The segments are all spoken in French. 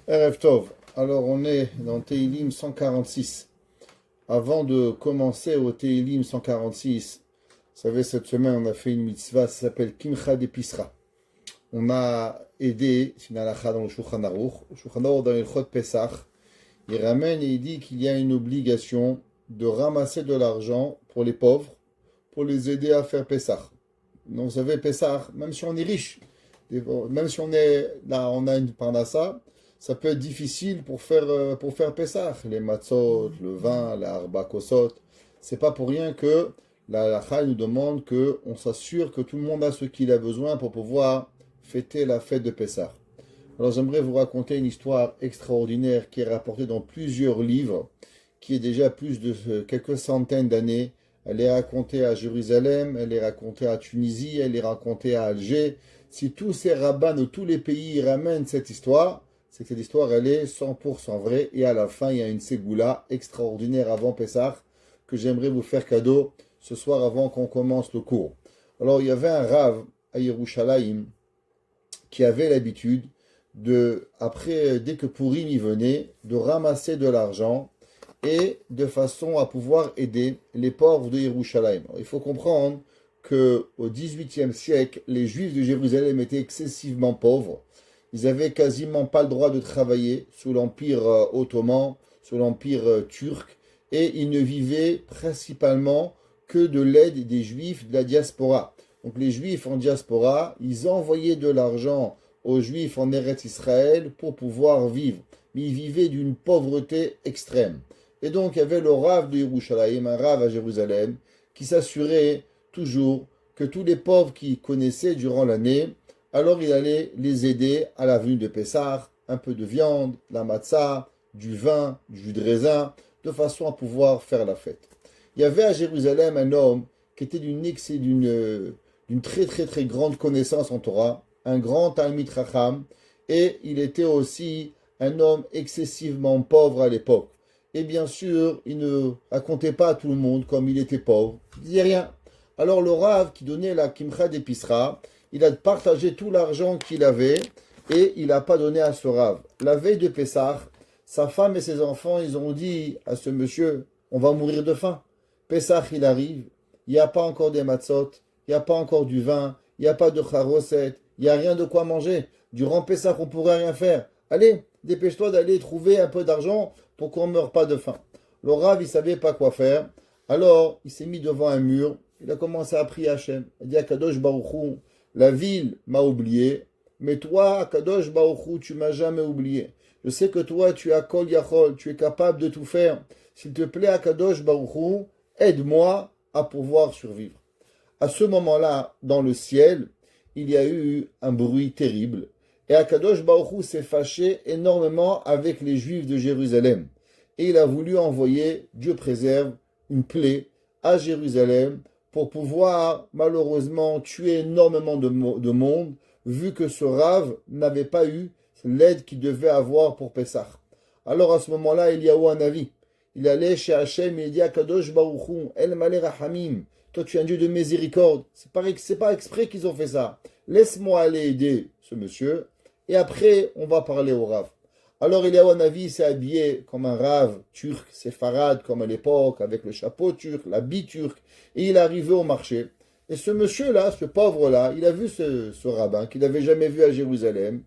Erev Tov. Alors on est dans Teilim 146. Avant de commencer au Teilim 146, vous savez, cette semaine on a fait une mitzvah, ça s'appelle Kimcha d'Episra. On a aidé, c'est une halakha dans le Shulchan Aruch. Le Shulchan Aruch dans le Chod Pesach, il ramène et il dit qu'il y a une obligation de ramasser de l'argent pour les pauvres, pour les aider à faire Pesach. Donc vous savez, Pesach, même si on est riche, même si on est là, on a une parnassa, ça peut être difficile pour faire Pessah. Les matzot, le vin, la harba kosot. C'est pas pour rien que la halakha nous demande qu'on s'assure que tout le monde a ce qu'il a besoin pour pouvoir fêter la fête de Pessah. Alors j'aimerais vous raconter une histoire extraordinaire qui est rapportée dans plusieurs livres, qui est déjà plus de quelques centaines d'années. Elle est racontée à Jérusalem, elle est racontée à Tunisie, elle est racontée à Alger. Si tous ces rabbins de tous les pays ramènent cette histoire, c'est que cette histoire, elle est 100% vraie. Et à la fin, il y a une ségoula extraordinaire avant Pessah que j'aimerais vous faire cadeau ce soir avant qu'on commence le cours. Alors, il y avait un Rav à Yerushalayim qui avait l'habitude dès que Purim y venait, de ramasser de l'argent et de façon à pouvoir aider les pauvres de Yerushalayim. Alors, il faut comprendre qu'au XVIIIe siècle, les Juifs de Jérusalem étaient excessivement pauvres. Ils n'avaient quasiment pas le droit de travailler sous l'Empire ottoman, sous l'Empire turc, et ils ne vivaient principalement que de l'aide des Juifs de la diaspora. Donc les Juifs en diaspora, ils envoyaient de l'argent aux Juifs en Eretz Israël pour pouvoir vivre. Mais ils vivaient d'une pauvreté extrême. Et donc il y avait le Rav de Yerushalayim, un Rav à Jérusalem, qui s'assurait toujours que tous les pauvres qu'il connaissait durant l'année, alors il allait les aider à la venue de Pessah, un peu de viande, la matzah, du vin, du jus de raisin, de façon à pouvoir faire la fête. Il y avait à Jérusalem un homme qui était d'une très très très grande connaissance en Torah, un grand Talmid Chacham, et il était aussi un homme excessivement pauvre à l'époque. Et bien sûr, il ne racontait pas à tout le monde comme il était pauvre, il disait rien. Alors le Rav qui donnait la Kimcha d'Episra, il a partagé tout l'argent qu'il avait et il n'a pas donné à ce Rav. La veille de Pessah, sa femme et ses enfants, ils ont dit à ce monsieur, on va mourir de faim. Pessah, il arrive, il n'y a pas encore des matzot, il n'y a pas encore du vin, il n'y a pas de charoset, il n'y a rien de quoi manger. Durant Pessah, on ne pourrait rien faire. Allez, dépêche-toi d'aller trouver un peu d'argent pour qu'on ne meure pas de faim. Le Rav, il ne savait pas quoi faire. Alors, il s'est mis devant un mur, il a commencé à prier Hachem. Il dit à Kadosh Baruch Hu, la ville m'a oublié, mais toi, Kadosh Baruch Hu, tu m'as jamais oublié. Je sais que toi, tu as Kol Yachol, tu es capable de tout faire. S'il te plaît, Kadosh Baruch Hu, aide-moi à pouvoir survivre. À ce moment-là, dans le ciel, il y a eu un bruit terrible. Et Akadosh Baruch Hu s'est fâché énormément avec les Juifs de Jérusalem. Et il a voulu envoyer, Dieu préserve, une plaie à Jérusalem pour pouvoir malheureusement tuer énormément de monde, vu que ce Rav n'avait pas eu l'aide qu'il devait avoir pour Pessah. Alors à ce moment-là, il y a eu un avis. Il allait chez Hachem et il dit à Kadosh Baruch Hu, El Malé Rahamim, toi tu es un Dieu de miséricorde. C'est pas exprès qu'ils ont fait ça. Laisse-moi aller aider ce monsieur et après on va parler au Rav. Alors il y a un avis, il s'est habillé comme un Rav turc, séfarade comme à l'époque, avec le chapeau turc, l'habit turc, et il est arrivé au marché. Et ce monsieur-là, ce pauvre-là, il a vu ce rabbin qu'il n'avait jamais vu à Jérusalem,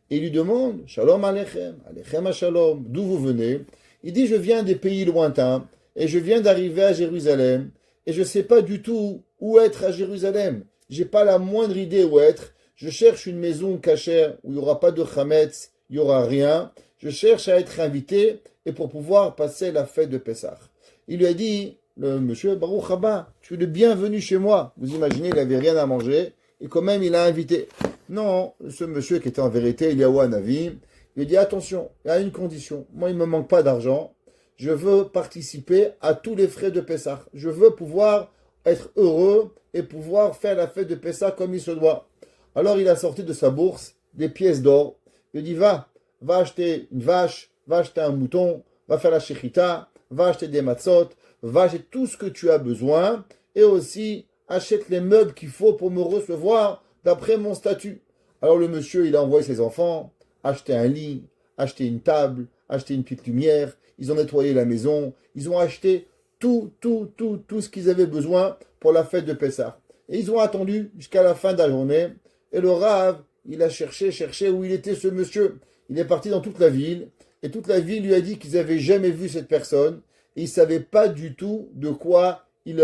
et il lui demande, Shalom Aleichem, Aleichem Shalom, d'où vous venez? Il dit, je viens des pays lointains, et je viens d'arriver à Jérusalem, et je ne sais pas du tout où être à Jérusalem. J'ai pas la moindre idée où être. Je cherche une maison cachère où il n'y aura pas de chametz, il n'y aura rien. Je cherche à être invité et pour pouvoir passer la fête de Pessah. Il lui a dit, le monsieur, Baruch Haba, tu es le bienvenu chez moi. Vous imaginez, il n'avait rien à manger et quand même il a invité. Non, ce monsieur qui était en vérité Eliyahu Hanavi, il a dit, attention, il y a une condition. Moi, il ne me manque pas d'argent. Je veux participer à tous les frais de Pessah. Je veux pouvoir être heureux et pouvoir faire la fête de Pessah comme il se doit. Alors il a sorti de sa bourse des pièces d'or. Il dit, va acheter une vache, va acheter un mouton, va faire la shechita, va acheter des matzot, va acheter tout ce que tu as besoin et aussi achète les meubles qu'il faut pour me recevoir d'après mon statut. Alors le monsieur, il a envoyé ses enfants acheter un lit, acheté une table, acheté une petite lumière, ils ont nettoyé la maison, ils ont acheté tout ce qu'ils avaient besoin pour la fête de Pessah. Et ils ont attendu jusqu'à la fin de la journée. Et le Rav, il a cherché où il était ce monsieur. Il est parti dans toute la ville. Et toute la ville lui a dit qu'ils n'avaient jamais vu cette personne. Et ils ne savaient pas du tout de quoi il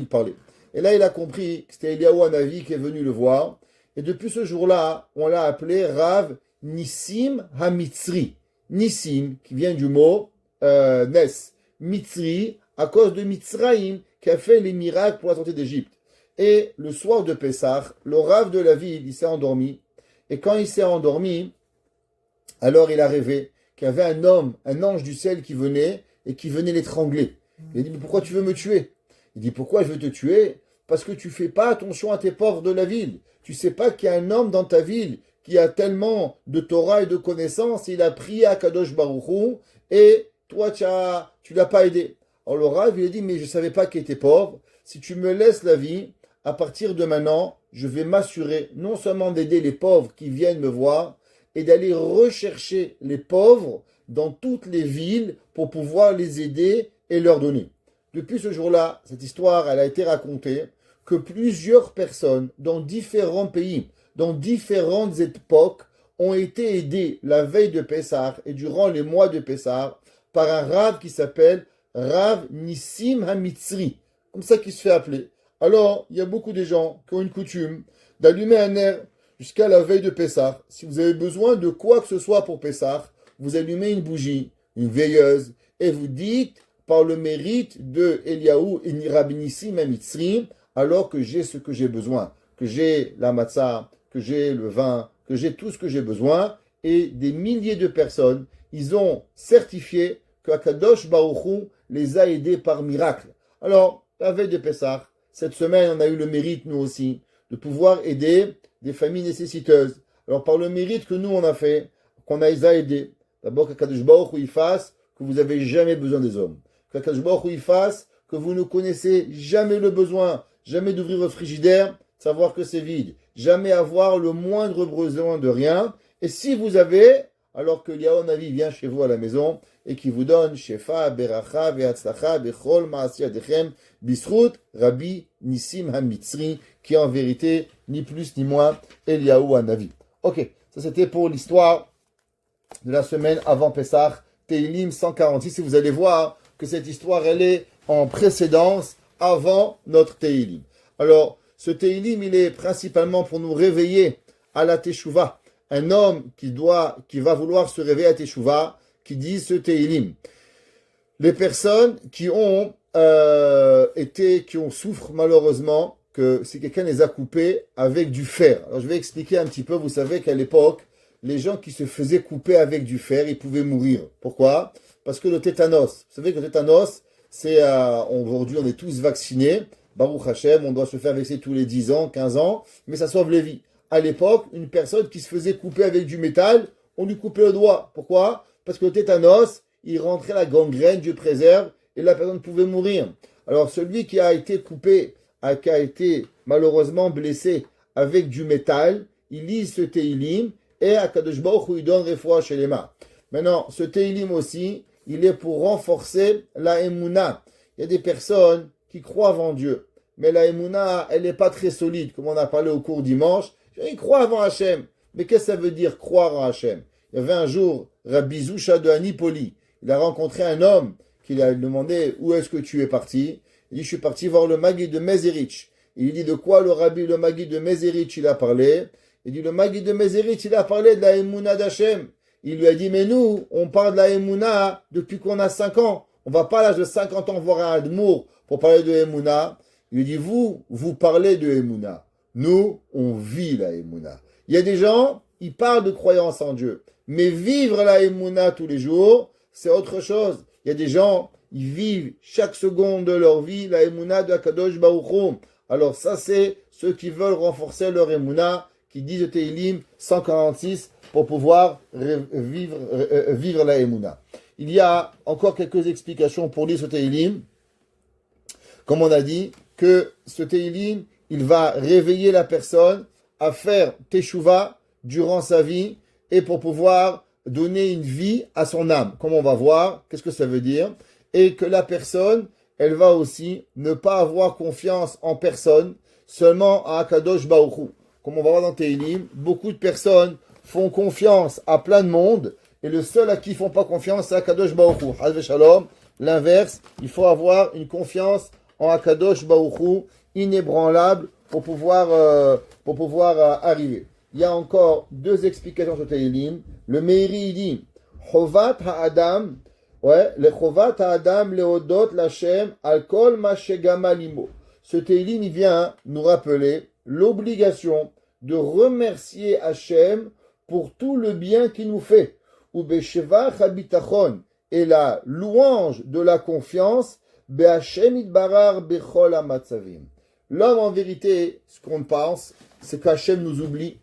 parlait. Et là, il a compris que c'était Eliyahu Hanavi qui est venu le voir. Et depuis ce jour-là, on l'a appelé Rav Nissim HaMitzri. Nissim, qui vient du mot Nes. Mitzri, à cause de Mitzraïm, qui a fait les miracles pour la sortie d'Égypte. Et le soir de Pessah, le Rav de la ville, il s'est endormi. Et quand il s'est endormi, alors il a rêvé qu'il y avait un homme, un ange du ciel qui venait et qui venait l'étrangler. Il a dit, mais pourquoi tu veux me tuer? Il dit, pourquoi je veux te tuer? Parce que tu fais pas attention à tes pauvres de la ville. Tu sais pas qu'il y a un homme dans ta ville qui a tellement de Torah et de connaissances, il a prié à Kadosh Baruch Hu, et toi, tu l'as pas aidé. Alors le Rav, il a dit, mais je savais pas qu'il était pauvre. Si tu me laisses la vie, à partir de maintenant, je vais m'assurer non seulement d'aider les pauvres qui viennent me voir, et d'aller rechercher les pauvres dans toutes les villes pour pouvoir les aider et leur donner. Depuis ce jour-là, cette histoire, elle a été racontée que plusieurs personnes dans différents pays, dans différentes époques, ont été aidées la veille de Pessah et durant les mois de Pessah par un Rav qui s'appelle Rav Nissim HaMitzri, comme ça qu'il se fait appeler. Alors, il y a beaucoup de gens qui ont une coutume d'allumer un air jusqu'à la veille de Pessah. Si vous avez besoin de quoi que ce soit pour Pessah, vous allumez une bougie, une veilleuse, et vous dites, par le mérite de Eliyahu et Rabbi Nissim HaMitzri, alors que j'ai ce que j'ai besoin, que j'ai la matzah, que j'ai le vin, que j'ai tout ce que j'ai besoin, et des milliers de personnes, ils ont certifié que Akadosh Baruch Hu les a aidés par miracle. Alors, la veille de Pessah, cette semaine, on a eu le mérite, nous aussi, de pouvoir aider des familles nécessiteuses. Alors, par le mérite que nous, on a fait, qu'on a aidé, d'abord qu'Akadosh Baruch Hu y fasse que vous n'avez jamais besoin des hommes. Qu'Akadosh Baruch Hu y fasse que vous ne connaissez jamais le besoin, jamais d'ouvrir votre frigidaire, savoir que c'est vide, jamais avoir le moindre besoin de rien. Et si vous avez, alors que Eliyahu Hanavi vient chez vous à la maison et qui vous donne Shefa, Beracha, Ve'atzlacha, Bechol, Ma'asiyadechem, Bisrut, Rabbi Nissim HaMitzri, qui est en vérité ni plus ni moins Eliyahu Hanavi. Ok, ça c'était pour l'histoire de la semaine avant Pessah, Teilim 146. Et vous allez voir que cette histoire, elle est en précédence avant notre Teilim. Alors, ce Teilim, il est principalement pour nous réveiller à la Teshuvah. Un homme qui va vouloir se réveiller à Teshuvah, qui dit ce Teilim. Les personnes qui souffrent malheureusement que si quelqu'un les a coupés avec du fer. Alors je vais expliquer un petit peu. Vous savez qu'à l'époque, les gens qui se faisaient couper avec du fer, ils pouvaient mourir. Pourquoi? Parce que le tétanos. Vous savez que le tétanos, c'est aujourd'hui on est tous vaccinés. Baruch Hashem, on doit se faire vacciner tous les 10 ans, 15 ans, mais ça sauve les vies. À l'époque, une personne qui se faisait couper avec du métal, on lui coupait le doigt. Pourquoi? Parce que le tétanos, il rentrait la gangrène, Dieu préserve, et la personne pouvait mourir. Alors celui qui a été coupé, qui a été malheureusement blessé avec du métal, il lit ce Teilim, et Akadosh Baruch Hu, il donne refoua chez les mains. Maintenant, ce Teilim aussi, il est pour renforcer la Emouna. Il y a des personnes qui croient en Dieu, mais la Emouna, elle n'est pas très solide, comme on a parlé au cours dimanche. Ils croient avant Hachem. Mais qu'est-ce que ça veut dire croire en Hachem? Il y avait un jour, Rabbi Zusha de Anipoli. Il a rencontré un homme qui lui a demandé où est-ce que tu es parti. Il dit, je suis parti voir le Maguid de Mezerich. Il dit, de quoi le Maguid de Mezerich, il a parlé? Il dit, le Maguid de Mezerich, il a parlé de la Emouna d'Hachem. Il lui a dit, mais nous, on parle de la Emouna depuis qu'on a 5 ans. On va pas à l'âge de 50 ans voir un Admour pour parler de Emouna. Il lui dit, vous parlez de Emouna. Nous, on vit la Emouna. Il y a des gens, ils parlent de croyance en Dieu. Mais vivre la Emouna tous les jours, c'est autre chose. Il y a des gens, ils vivent chaque seconde de leur vie la Emouna de Akadosh Baruch Hu. Alors ça, c'est ceux qui veulent renforcer leur Emouna, qui disent le Teilim 146 pour pouvoir vivre la Emouna. Il y a encore quelques explications pour lire ce Teilim. Comme on a dit, que ce Teilim, il va réveiller la personne à faire Teshuvah durant sa vie et pour pouvoir donner une vie à son âme. Comme on va voir, qu'est-ce que ça veut dire? Et que la personne, elle va aussi ne pas avoir confiance en personne, seulement à Akadosh Baruch Hu. Comme on va voir dans Teilim, beaucoup de personnes font confiance à plein de monde, et le seul à qui ils font pas confiance, c'est Akadosh Baruch Hu. Hazve Shalom. L'inverse, il faut avoir une confiance en Akadosh Baruch Hu, inébranlable, pour pouvoir arriver. Il y a encore deux explications sur Teilim. Le Meiri, il dit, Chovat ha'adam, le Chovat ha'adam leodot l'Hashem al kol ma shegama limo. Ce Teilim, il vient nous rappeler l'obligation de remercier Hachem pour tout le bien qu'il nous fait. Ou beshevach habitachon, et la louange de la confiance, be'Hachem itbarar bechol hamatzavim. L'homme, en vérité, ce qu'on pense, c'est qu'Hachem nous oublie,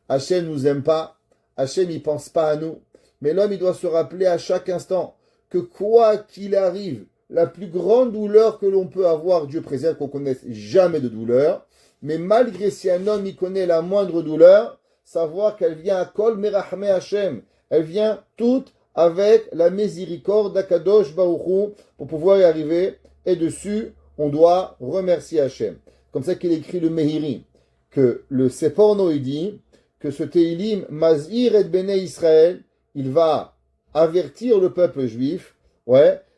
Hachem nous aime pas, Hachem il pense pas à nous. Mais l'homme, il doit se rappeler à chaque instant que quoi qu'il arrive, la plus grande douleur que l'on peut avoir, Dieu préserve qu'on connaisse jamais de douleur, mais malgré si un homme y connaît la moindre douleur, savoir qu'elle vient à Kol Merachme Hachem, elle vient toute avec la miséricorde d'Akadosh Baruch Hu pour pouvoir y arriver, et dessus, on doit remercier Hachem. Comme ça qu'il écrit le Mehiri, que le Seporno il dit que ce Teilim Mazir et Bene Israël, il va avertir le peuple juif,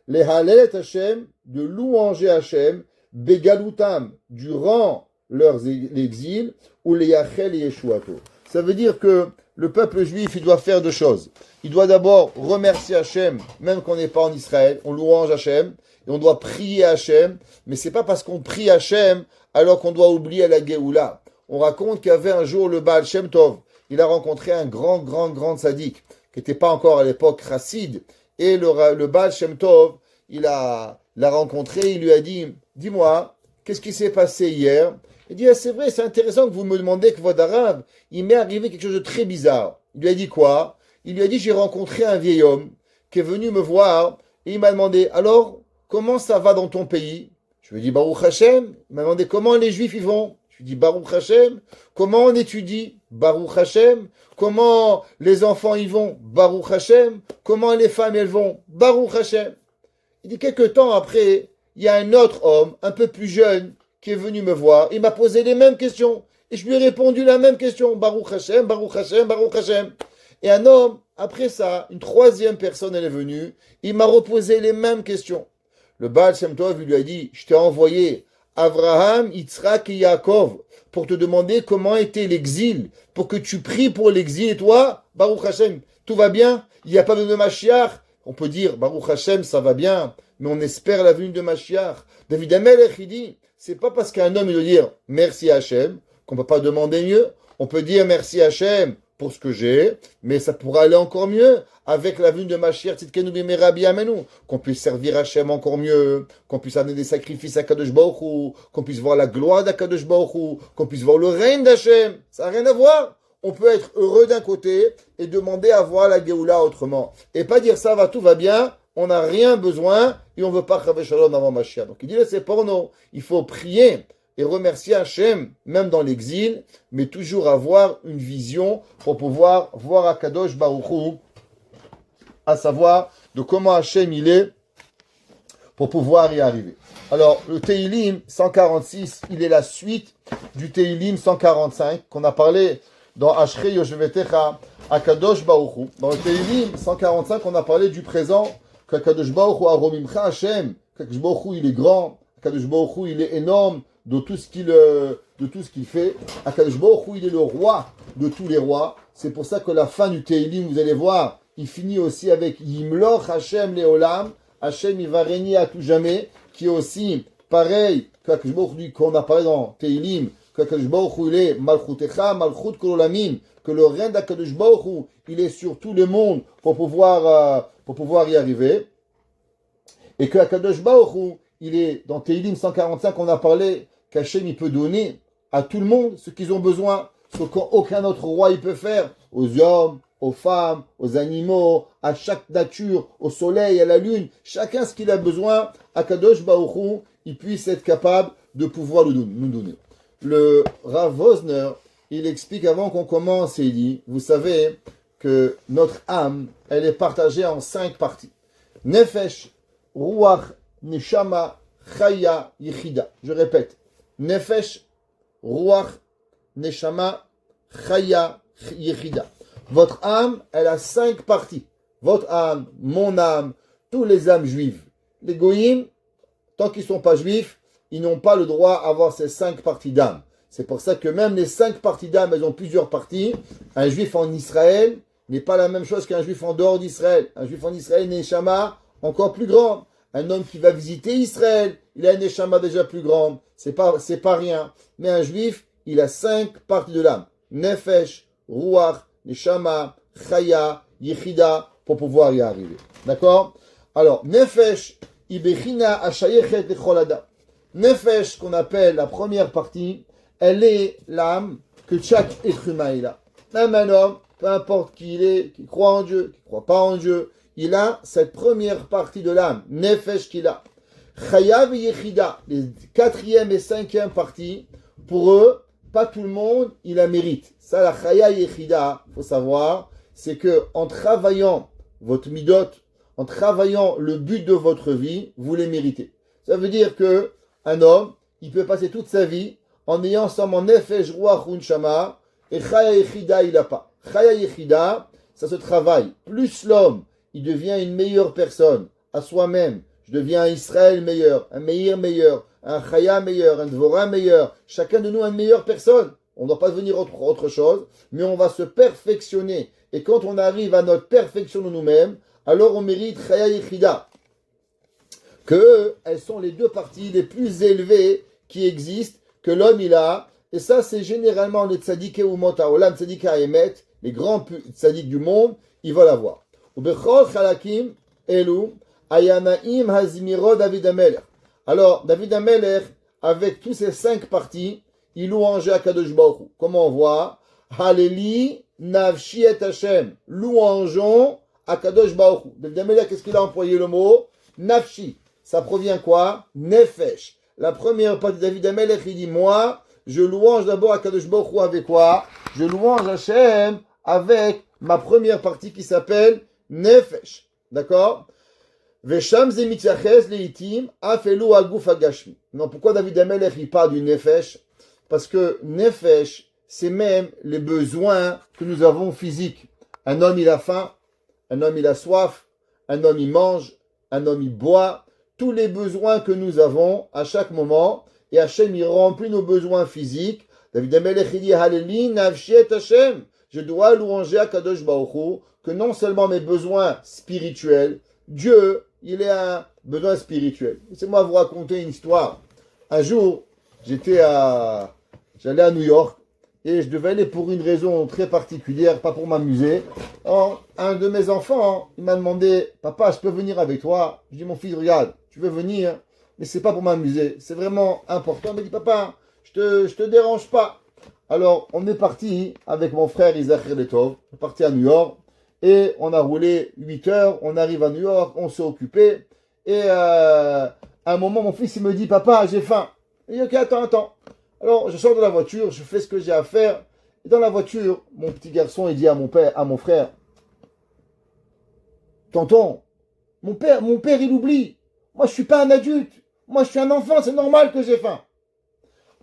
les Halel Hachem, de louanger Hachem, Begalutam, durant l'exil, ou les Yachel et Yeshuato. Ça veut dire que le peuple juif, il doit faire deux choses. Il doit d'abord remercier Hachem, même qu'on n'est pas en Israël, on louange Hachem, et on doit prier Hachem, mais c'est pas parce qu'on prie Hachem alors qu'on doit oublier la Géoula. On raconte qu'il y avait un jour le Baal Shem Tov, il a rencontré un grand sadique, qui n'était pas encore à l'époque chassid, et le Baal Shem Tov, l'a rencontré, il lui a dit, dis-moi, qu'est-ce qui s'est passé hier? Il dit, c'est vrai, c'est intéressant que vous me demandez que votre arabe, il m'est arrivé quelque chose de très bizarre. Il lui a dit quoi? Il lui a dit, j'ai rencontré un vieil homme qui est venu me voir, et il m'a demandé, alors, comment ça va dans ton pays? Je lui ai dit, Baruch Hashem. Il m'a demandé, comment les Juifs y vont? Je lui ai dit, Baruch Hashem. Comment on étudie? Baruch Hashem. Comment les enfants y vont? Baruch Hashem. Comment les femmes elles vont? Baruch Hashem. Il dit, quelque temps après, il y a un autre homme, un peu plus jeune, qui est venu me voir. Il m'a posé les mêmes questions. Et je lui ai répondu la même question. Baruch Hashem, Baruch Hashem, Baruch Hashem. Et un homme, après ça, une troisième personne, elle est venue. Il m'a reposé les mêmes questions. Le Baal Shem Tov lui a dit, je t'ai envoyé Abraham, Yitzhak et Yaakov pour te demander comment était l'exil, pour que tu pries pour l'exil. Et toi, Baruch Hashem, tout va bien? Il n'y a pas de Mashiach? On peut dire, Baruch Hashem, ça va bien, mais on espère la venue de Mashiach. David Amelech, il dit, c'est pas parce qu'un homme, il doit dire merci Hashem, qu'on peut pas demander mieux. On peut dire merci Hashem pour ce que j'ai, mais ça pourra aller encore mieux avec la venue de Mashiach Tzidkenu B'Meira B'Yameinu, qu'on puisse servir Hachem encore mieux, qu'on puisse amener des sacrifices à Kadosh Baruch Hu, qu'on puisse voir la gloire d'Akadosh Baruch Hu, qu'on puisse voir le règne d'Hachem. Ça n'a rien à voir. On peut être heureux d'un côté et demander à voir la Géoula autrement. Et pas dire ça va, tout va bien, on n'a rien besoin et on ne veut pas Chavé Shalom avant Mashiach. Donc il dit là c'est porno. Il faut prier et remercier Hachem, même dans l'exil, mais toujours avoir une vision pour pouvoir voir Akadosh Baruch Hu, à savoir de comment Hachem il est, pour pouvoir y arriver. Alors, le Teilim 146, il est la suite du Teilim 145, qu'on a parlé dans Ashrei Yoshvetecha, Akadosh Baruch Hu. Dans le Teilim 145, on a parlé du présent, qu'Akadosh Baruch Hu Aromimcha Hachem, qu'Akadosh Baruch Hu il est grand, Akadosh Baruch Hu il est énorme, de tout ce qu'il fait. Akadosh Baruch Hu il est le roi de tous les rois. C'est pour ça que la fin du Teilim, vous allez voir, il finit aussi avec Yimloch Hachem Leolam. Hachem il va régner à tout jamais, qui est aussi pareil qu'Akadosh Baruch Hu qu'on a parlé dans Teilim, qu'Akadosh Baruch Hu il est Malchutecha, Malchut Kol Olamim, que le règne d'Akadosh Baruch Hu il est sur tout le monde pour pouvoir y arriver, et que Akadosh Baruch Hu il est dans Teilim 145, on a parlé qu'Hachem il peut donner à tout le monde ce qu'ils ont besoin, ce qu'aucun autre roi il peut faire, aux hommes, aux femmes, aux animaux, à chaque nature, au soleil, à la lune, chacun ce qu'il a besoin, Akadosh Baruch Hu, il puisse être capable de pouvoir nous donner. Le Rav Wosner, il explique avant qu'on commence, il dit, vous savez que notre âme, elle est partagée en 5 parties. Nefesh, Ruach, Neshama, Chaya, Yechida. Je répète. Nefesh, Ruach, Neshama, Chaya, Yechida. Votre âme, elle a 5 parties. Votre âme, mon âme, tous les âmes juives. Les goïms, tant qu'ils ne sont pas juifs, ils n'ont pas le droit à avoir ces 5 parties d'âme. C'est pour ça que même les 5 parties d'âme, elles ont plusieurs parties. Un juif en Israël n'est pas la même chose qu'un juif en dehors d'Israël. Un juif en Israël, Neshama, encore plus grand. Un homme qui va visiter Israël, il a une Neshama déjà plus grande. C'est pas rien. Mais un juif, il a 5 parties de l'âme. Nefesh, Ruach, Neshama, Chaya, Yechida, pour pouvoir y arriver. D'accord? Alors, Nefesh, Ibechina, Ashayechet, Lecholada. Nefesh, qu'on appelle la première partie, elle est l'âme que chaque être humain il a. Même un homme, peu importe qui il est, qui croit en Dieu, qui ne croit pas en Dieu, il a cette première partie de l'âme, Nefesh qu'il a. Chayav et Yechida, les 4e et 5e parties, pour eux, pas tout le monde, il la mérite. Ça, la Chaya Yechida, il faut savoir, c'est que en travaillant votre midot, en travaillant le but de votre vie, vous les méritez. Ça veut dire que un homme, il peut passer toute sa vie en ayant seulement Nefesh, Ruach, Neshama, et Chaya Yechida, il n'a pas. Chaya Yechida, ça se travaille. Plus l'homme, il devient une meilleure personne, à soi-même. Je deviens un Israël meilleur, un Meir meilleur, un Chaya meilleur, un Dvorah meilleur. Chacun de nous une meilleure personne. On ne doit pas devenir autre chose, mais on va se perfectionner. Et quand on arrive à notre perfection de nous-mêmes, alors on mérite Chaya Yechida. Elles sont les 2 parties les plus élevées qui existent, que l'homme il a. Et ça, c'est généralement les tzadikés ou motaolam, tzadikés à émet, les grands tzadiks du monde, ils veulent avoir. Ubechol chalakim elu ayanaim hazmiro David Amelech. Alors, David Amelech, avec tous ces 5 parties, il louangeait Akadosh Baruch Hu. Comment on voit? Haleli navshi et Hashem. Louangeons Akadosh Baruch Hu. David Amelech, qu'est-ce qu'il a employé le mot? Nafshi. Ça provient quoi? Nefesh. La première partie de David Amelech, il dit, moi, je louange d'abord Akadosh Baruch Hu avec quoi? Je louange Hashem avec ma première partie qui s'appelle Nefesh. D'accord? Vesham ze mitzaches leitim afelu aguf agashmi. Non, pourquoi David Amelech il parle du Nefesh? Parce que Nefesh, c'est même les besoins que nous avons physiques. Un homme il a faim, un homme il a soif, un homme il mange, un homme il boit. Tous les besoins que nous avons à chaque moment, et Hachem il remplit nos besoins physiques. David Amelech il dit Haleli nafshi et Hashem. Je dois louanger à Kadosh Baruch Hu que non seulement mes besoins spirituels, Dieu, il est un besoin spirituel. Laissez-moi vous raconter une histoire. Un jour, j'allais à New York et je devais aller pour une raison très particulière, pas pour m'amuser. Alors, un de mes enfants, il m'a demandé, papa, je peux venir avec toi? Je dis, mon fils, regarde, tu veux venir, mais c'est pas pour m'amuser, c'est vraiment important. Il m'a dit, papa, je te dérange pas. Alors, on est parti avec mon frère Isaac Letov, on est parti à New York. Et on a roulé 8 heures, on arrive à New York, on s'est occupé. Et à un moment, mon fils, il me dit, papa, j'ai faim. Il dit, ok, attends. Alors, je sors de la voiture, je fais ce que j'ai à faire. Et dans la voiture, mon petit garçon, il dit à mon frère, tonton, mon père, il oublie. Moi, je suis pas un adulte. Moi, je suis un enfant, c'est normal que j'ai faim.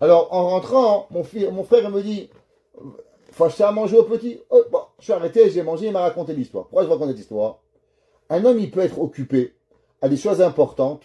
Alors, en rentrant, mon frère, il me dit, faut acheter à manger au petit. Oh, bon, je suis arrêté, j'ai mangé, il m'a raconté l'histoire. Pourquoi je raconte cette histoire? Un homme, il peut être occupé à des choses importantes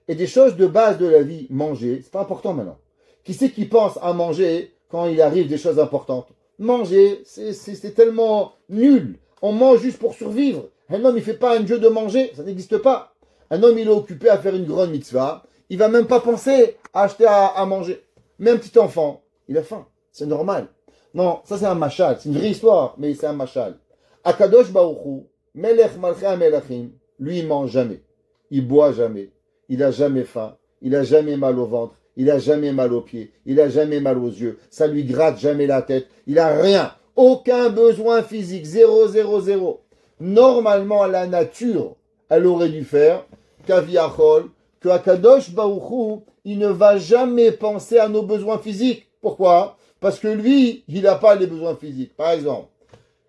et des choses de base de la vie, manger, c'est pas important maintenant. Qui c'est qui pense à manger quand il arrive des choses importantes? Manger, c'est tellement nul. On mange juste pour survivre. Un homme, il fait pas un dieu de manger, ça n'existe pas. Un homme, il est occupé à faire une grande mitzvah, il va même pas penser à acheter à manger. Mais un petit enfant, il a faim, c'est normal. Non, ça c'est un machal, c'est une vraie histoire, mais c'est un machal. Akadosh Baruch Hu, Melech Malchei HaMelachim, lui il mange jamais, il boit jamais, il a jamais faim, il a jamais mal au ventre, il a jamais mal aux pieds, il a jamais mal aux yeux, ça lui gratte jamais la tête, il a rien, aucun besoin physique, 0, 0, 0. Normalement la nature, elle aurait dû faire, Kaviachol, que Akadosh Baruch Hu, il ne va jamais penser à nos besoins physiques. Pourquoi? Parce que lui, il n'a pas les besoins physiques. Par exemple,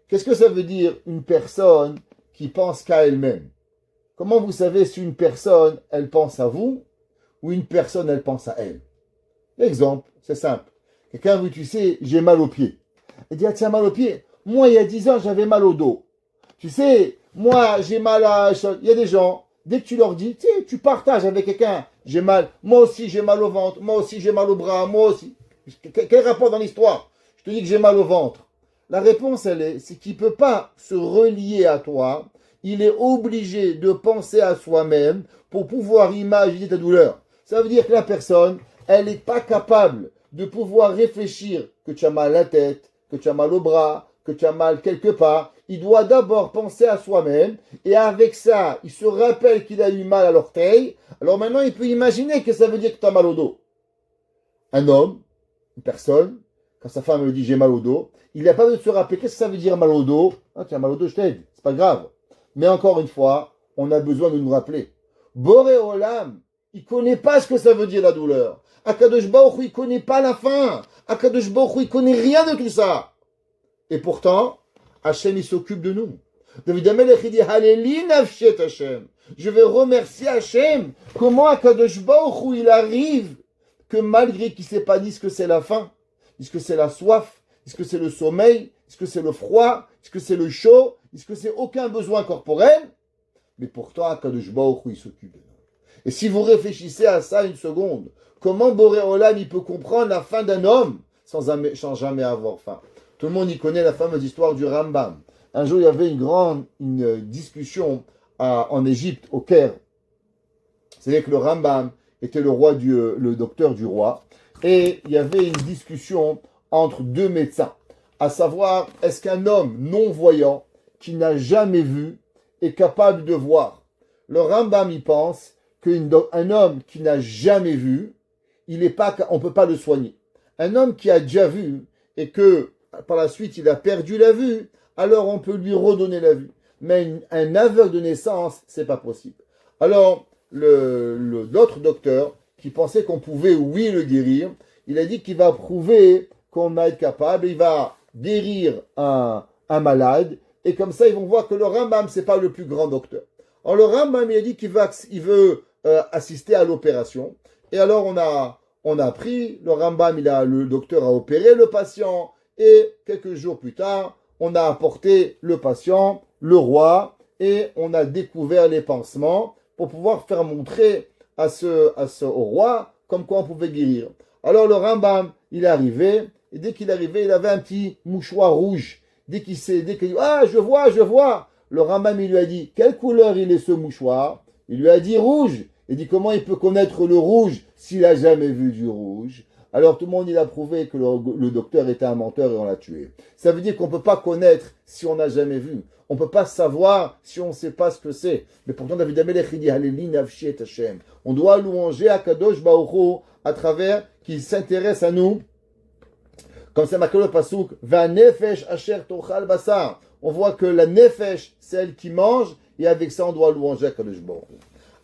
Qu'est-ce que ça veut dire une personne qui pense qu'à elle-même? Comment vous savez si une personne, elle pense à vous ou une personne, elle pense à elle? L'exemple, c'est simple. Quelqu'un vous dit, tu sais, j'ai mal au pied. Il dit, ah, tiens, mal au pied. Moi, il y a 10 ans, j'avais mal au dos. Tu sais, moi, j'ai mal à... Il y a des gens, dès que tu leur dis, tu sais, tu partages avec quelqu'un, j'ai mal, moi aussi j'ai mal au ventre, moi aussi j'ai mal au bras, moi aussi. Quel rapport dans l'histoire? Je te dis que j'ai mal au ventre. La réponse, c'est qu'il ne peut pas se relier à toi. Il est obligé de penser à soi-même pour pouvoir imaginer ta douleur. Ça veut dire que la personne, elle n'est pas capable de pouvoir réfléchir que tu as mal à la tête, que tu as mal au bras, que tu as mal quelque part. Il doit d'abord penser à soi-même et avec ça, il se rappelle qu'il a eu mal à l'orteil. Alors maintenant, il peut imaginer que ça veut dire que tu as mal au dos. Un homme, une personne, quand sa femme lui dit j'ai mal au dos, il n'a pas besoin de se rappeler qu'est-ce que ça veut dire mal au dos. Ah, tu as mal au dos, je t'aide, c'est pas grave. Mais encore une fois, on a besoin de nous rappeler. Boré Olam, il ne connaît pas ce que ça veut dire la douleur. Akadosh Baruch Hu, il ne connaît pas la faim. Akadosh Baruch Hu, il ne connaît rien de tout ça. Et pourtant, Hachem, il s'occupe de nous. David Amelech, il dit Haleli nafshet Hachem. Je vais remercier Hachem. Comment Akadosh Baruch Hu, il arrive que malgré qu'il ne sait pas dit ce que c'est la faim, est-ce que c'est la soif, est-ce que c'est le sommeil, est-ce que c'est le froid, est-ce que c'est le chaud, est-ce que c'est aucun besoin corporel, mais pourtant Akadosh Baruch Hu, il s'occupe de nous. Et si vous réfléchissez à ça une seconde, comment Boré Olam il peut comprendre la faim d'un homme sans jamais avoir faim? Tout le monde y connaît la fameuse histoire du Rambam. Un jour, il y avait une discussion en Égypte, au Caire. C'est-à-dire que le Rambam était le docteur du roi. Et il y avait une discussion entre deux médecins. À savoir, est-ce qu'un homme non-voyant, qui n'a jamais vu, est capable de voir? Le Rambam y pense qu'un homme qui n'a jamais vu, on ne peut pas le soigner. Un homme qui a déjà vu et que par la suite il a perdu la vue, alors on peut lui redonner la vue. Mais un aveugle de naissance, c'est pas possible. Alors l'autre docteur qui pensait qu'on pouvait, oui, le guérir, il a dit qu'il va prouver qu'on va être capable, il va guérir un malade, et comme ça ils vont voir que le Rambam c'est pas le plus grand docteur. Alors le Rambam il a dit qu'il veut assister à l'opération, et alors on a pris, le docteur a opéré le patient, et quelques jours plus tard, on a apporté le patient, le roi, et on a découvert les pansements pour pouvoir faire montrer au roi comme quoi on pouvait guérir. Alors le Rambam, il est arrivé, et dès qu'il est arrivé, il avait un petit mouchoir rouge. Dès qu'il dit, ah, je vois, le Rambam, il lui a dit, quelle couleur il est ce mouchoir? Il lui a dit rouge. Il dit, comment il peut connaître le rouge s'il n'a jamais vu du rouge? Alors tout le monde, il a prouvé que le docteur était un menteur et on l'a tué. Ça veut dire qu'on ne peut pas connaître si on n'a jamais vu. On ne peut pas savoir si on ne sait pas ce que c'est. Mais pourtant, David Amelech, il dit, Haleli nafshi et Hashem. On doit louanger Akadosh Baruch Hu à travers qu'il s'intéresse à nous. Comme c'est marqué le pasuk, Va nefesh asher tochal basar. On voit que la nefesh, c'est elle qui mange, et avec ça, on doit louanger Akadosh Baruch Hu.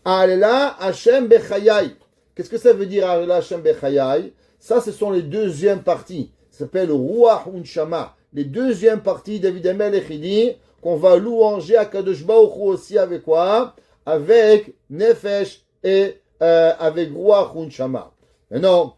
Alela Hashem bechayai. Qu'est-ce que ça veut dire Alela Hashem bechayai? Ça, ce sont les deuxièmes parties. Ça s'appelle Ruach Unshama. Les deuxièmes parties, David Amelech, il dit qu'on va louanger Akadosh Baruch Hu aussi avec quoi? Avec Nefesh et avec Ruach Unshama. Maintenant,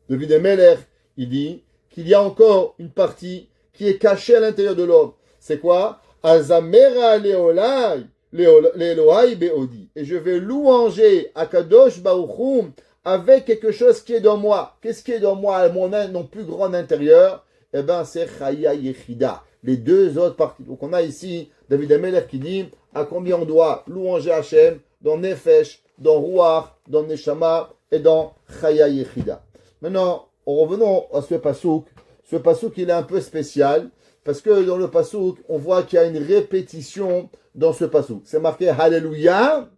David Amelech, il dit qu'il y a encore une partie qui est cachée à l'intérieur de l'homme. C'est quoi? Azamera Leolai, Leelohai Beodi. Et je vais louanger Akadosh Baruch Hu avec quelque chose qui est dans moi. Qu'est-ce qui est dans moi, mon plus grand intérieur? Eh bien, c'est Chaya Yechida. Les deux autres parties. Donc, on a ici David Amelech qui dit à combien on doit louanger Hachem dans Nefesh, dans Ruach, dans Neshama et dans Chaya Yechida. Maintenant, revenons à ce pasouk. Ce pasouk, il est un peu spécial parce que dans le pasouk, on voit qu'il y a une répétition dans ce pasouk. C'est marqué Hallelujah,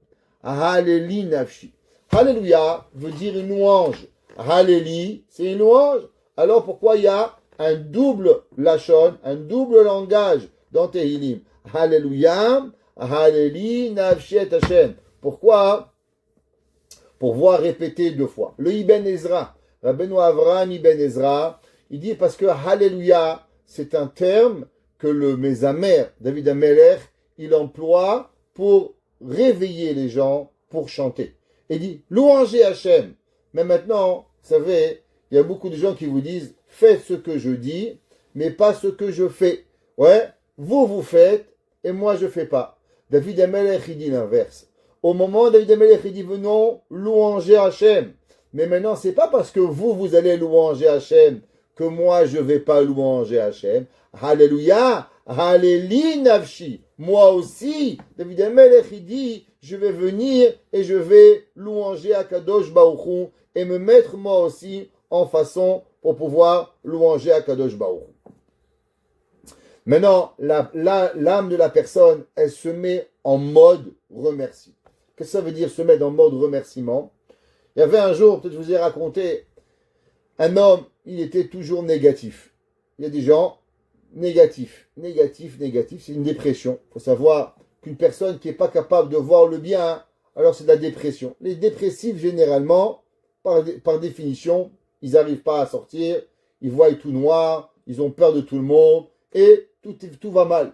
Halleli Nafshi. Alléluia veut dire une louange. Halléli, c'est une louange. Alors pourquoi il y a un double lachon, un double langage dans Tehillim? Alléluia, Halléli, Nafshet Hashem. Pourquoi? Pour voir répéter deux fois. Le Ibn Ezra, Rabbeinu Avraham Ibn Ezra, il dit parce que Alléluia, c'est un terme que le Mésamer, David Amelech, il emploie pour réveiller les gens, pour chanter. Il dit, louangez Hachem. Mais maintenant, vous savez, il y a beaucoup de gens qui vous disent, faites ce que je dis, mais pas ce que je fais. Ouais, vous faites, et moi je fais pas. David Amelech, il dit l'inverse. Au moment où David Amelech, il dit, venons louanger Hachem. Mais maintenant, c'est pas parce que vous allez louanger Hachem que moi je vais pas louanger Hachem. Alléluia, Alléli Nafshi. Moi aussi, David Amelech, il dit, je vais venir et je vais louanger Akadosh Baruch Hu et me mettre moi aussi en façon pour pouvoir louanger Akadosh Baruch Hu. Maintenant, l'âme de la personne, elle se met en mode remercie. Qu'est-ce que ça veut dire se mettre en mode remerciement? Il y avait un jour, peut-être je vous ai raconté, un homme, il était toujours négatif. Il y a des gens négatifs, c'est une dépression. Il faut savoir qu'une personne qui n'est pas capable de voir le bien, alors c'est de la dépression. Les dépressifs, généralement, par définition, ils n'arrivent pas à sortir, ils voient tout noir, ils ont peur de tout le monde, et tout va mal.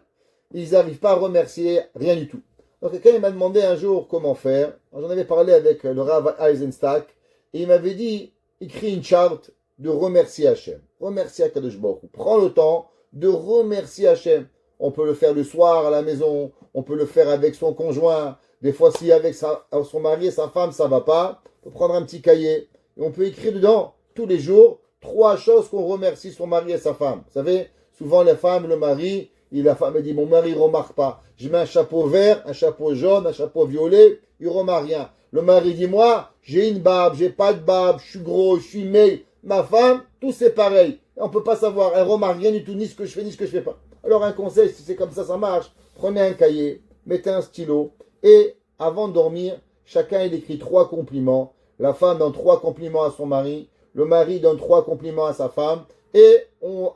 Ils n'arrivent pas à remercier, rien du tout. Donc quelqu'un m'a demandé un jour comment faire. J'en avais parlé avec le Rav Eisenstack, et il m'avait dit, écris une charte de remercier Hachem. Remercier Akadosh Baruch Hu. Prends le temps de remercier Hachem. On peut le faire le soir à la maison, on peut le faire avec son conjoint. Des fois, si avec son mari et sa femme, ça ne va pas, on peut prendre un petit cahier. Et on peut écrire dedans, tous les jours, 3 choses qu'on remercie son mari et sa femme. Vous savez, souvent les femmes, le mari, la femme dit, mon mari ne remarque pas. Je mets un chapeau vert, un chapeau jaune, un chapeau violet, il ne remarque rien. Le mari dit, moi, j'ai une barbe, j'ai pas de barbe, je suis gros, je suis maigre. Ma femme, tout c'est pareil. On ne peut pas savoir, elle ne remarque rien du tout, ni ce que je fais, ni ce que je ne fais pas. Alors un conseil, si c'est comme ça marche, prenez un cahier, mettez un stylo, et avant de dormir, chacun il écrit 3 compliments. La femme donne 3 compliments à son mari, le mari donne 3 compliments à sa femme, et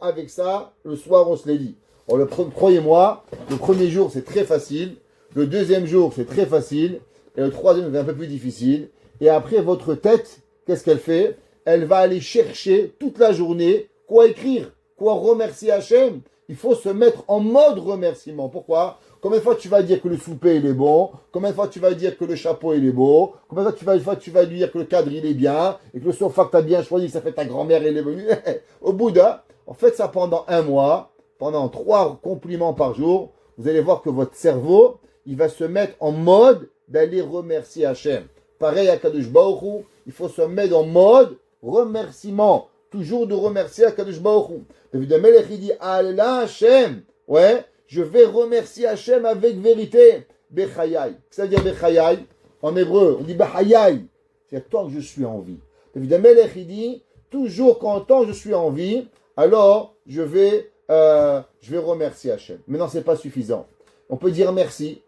avec ça, le soir on se les dit. Alors, croyez-moi, le premier jour c'est très facile, le deuxième jour c'est très facile, et le troisième c'est un peu plus difficile. Et après votre tête, qu'est-ce qu'elle fait? Elle va aller chercher toute la journée quoi écrire, quoi remercier Hachem. Il faut se mettre en mode remerciement. Pourquoi? Combien de fois tu vas dire que le souper il est bon? Combien de fois tu vas dire que le chapeau il est beau? Combien de fois tu vas dire que le cadre il est bien? Et que le sofa que tu as bien choisi, ça fait ta grand-mère elle est venue. Au bout d'un, en fait ça pendant un mois, pendant 3 compliments par jour, vous allez voir que votre cerveau, il va se mettre en mode d'aller remercier Hachem. Pareil à Kadosh Baruch Hu, il faut se mettre en mode remerciement. Toujours de remercier Akadosh Baruch Hu. David Amelech, il dit, Allah Hachem. Ouais, je vais remercier Hachem avec vérité. Bechayai. Qu'est-ce que ça veut dire Bechayai? En hébreu, on dit Bechayai. C'est tant que je suis en vie. David Amelech, il dit, toujours quand tant que je suis en vie, alors je vais remercier Hachem. Maintenant, c'est pas suffisant. On peut dire merci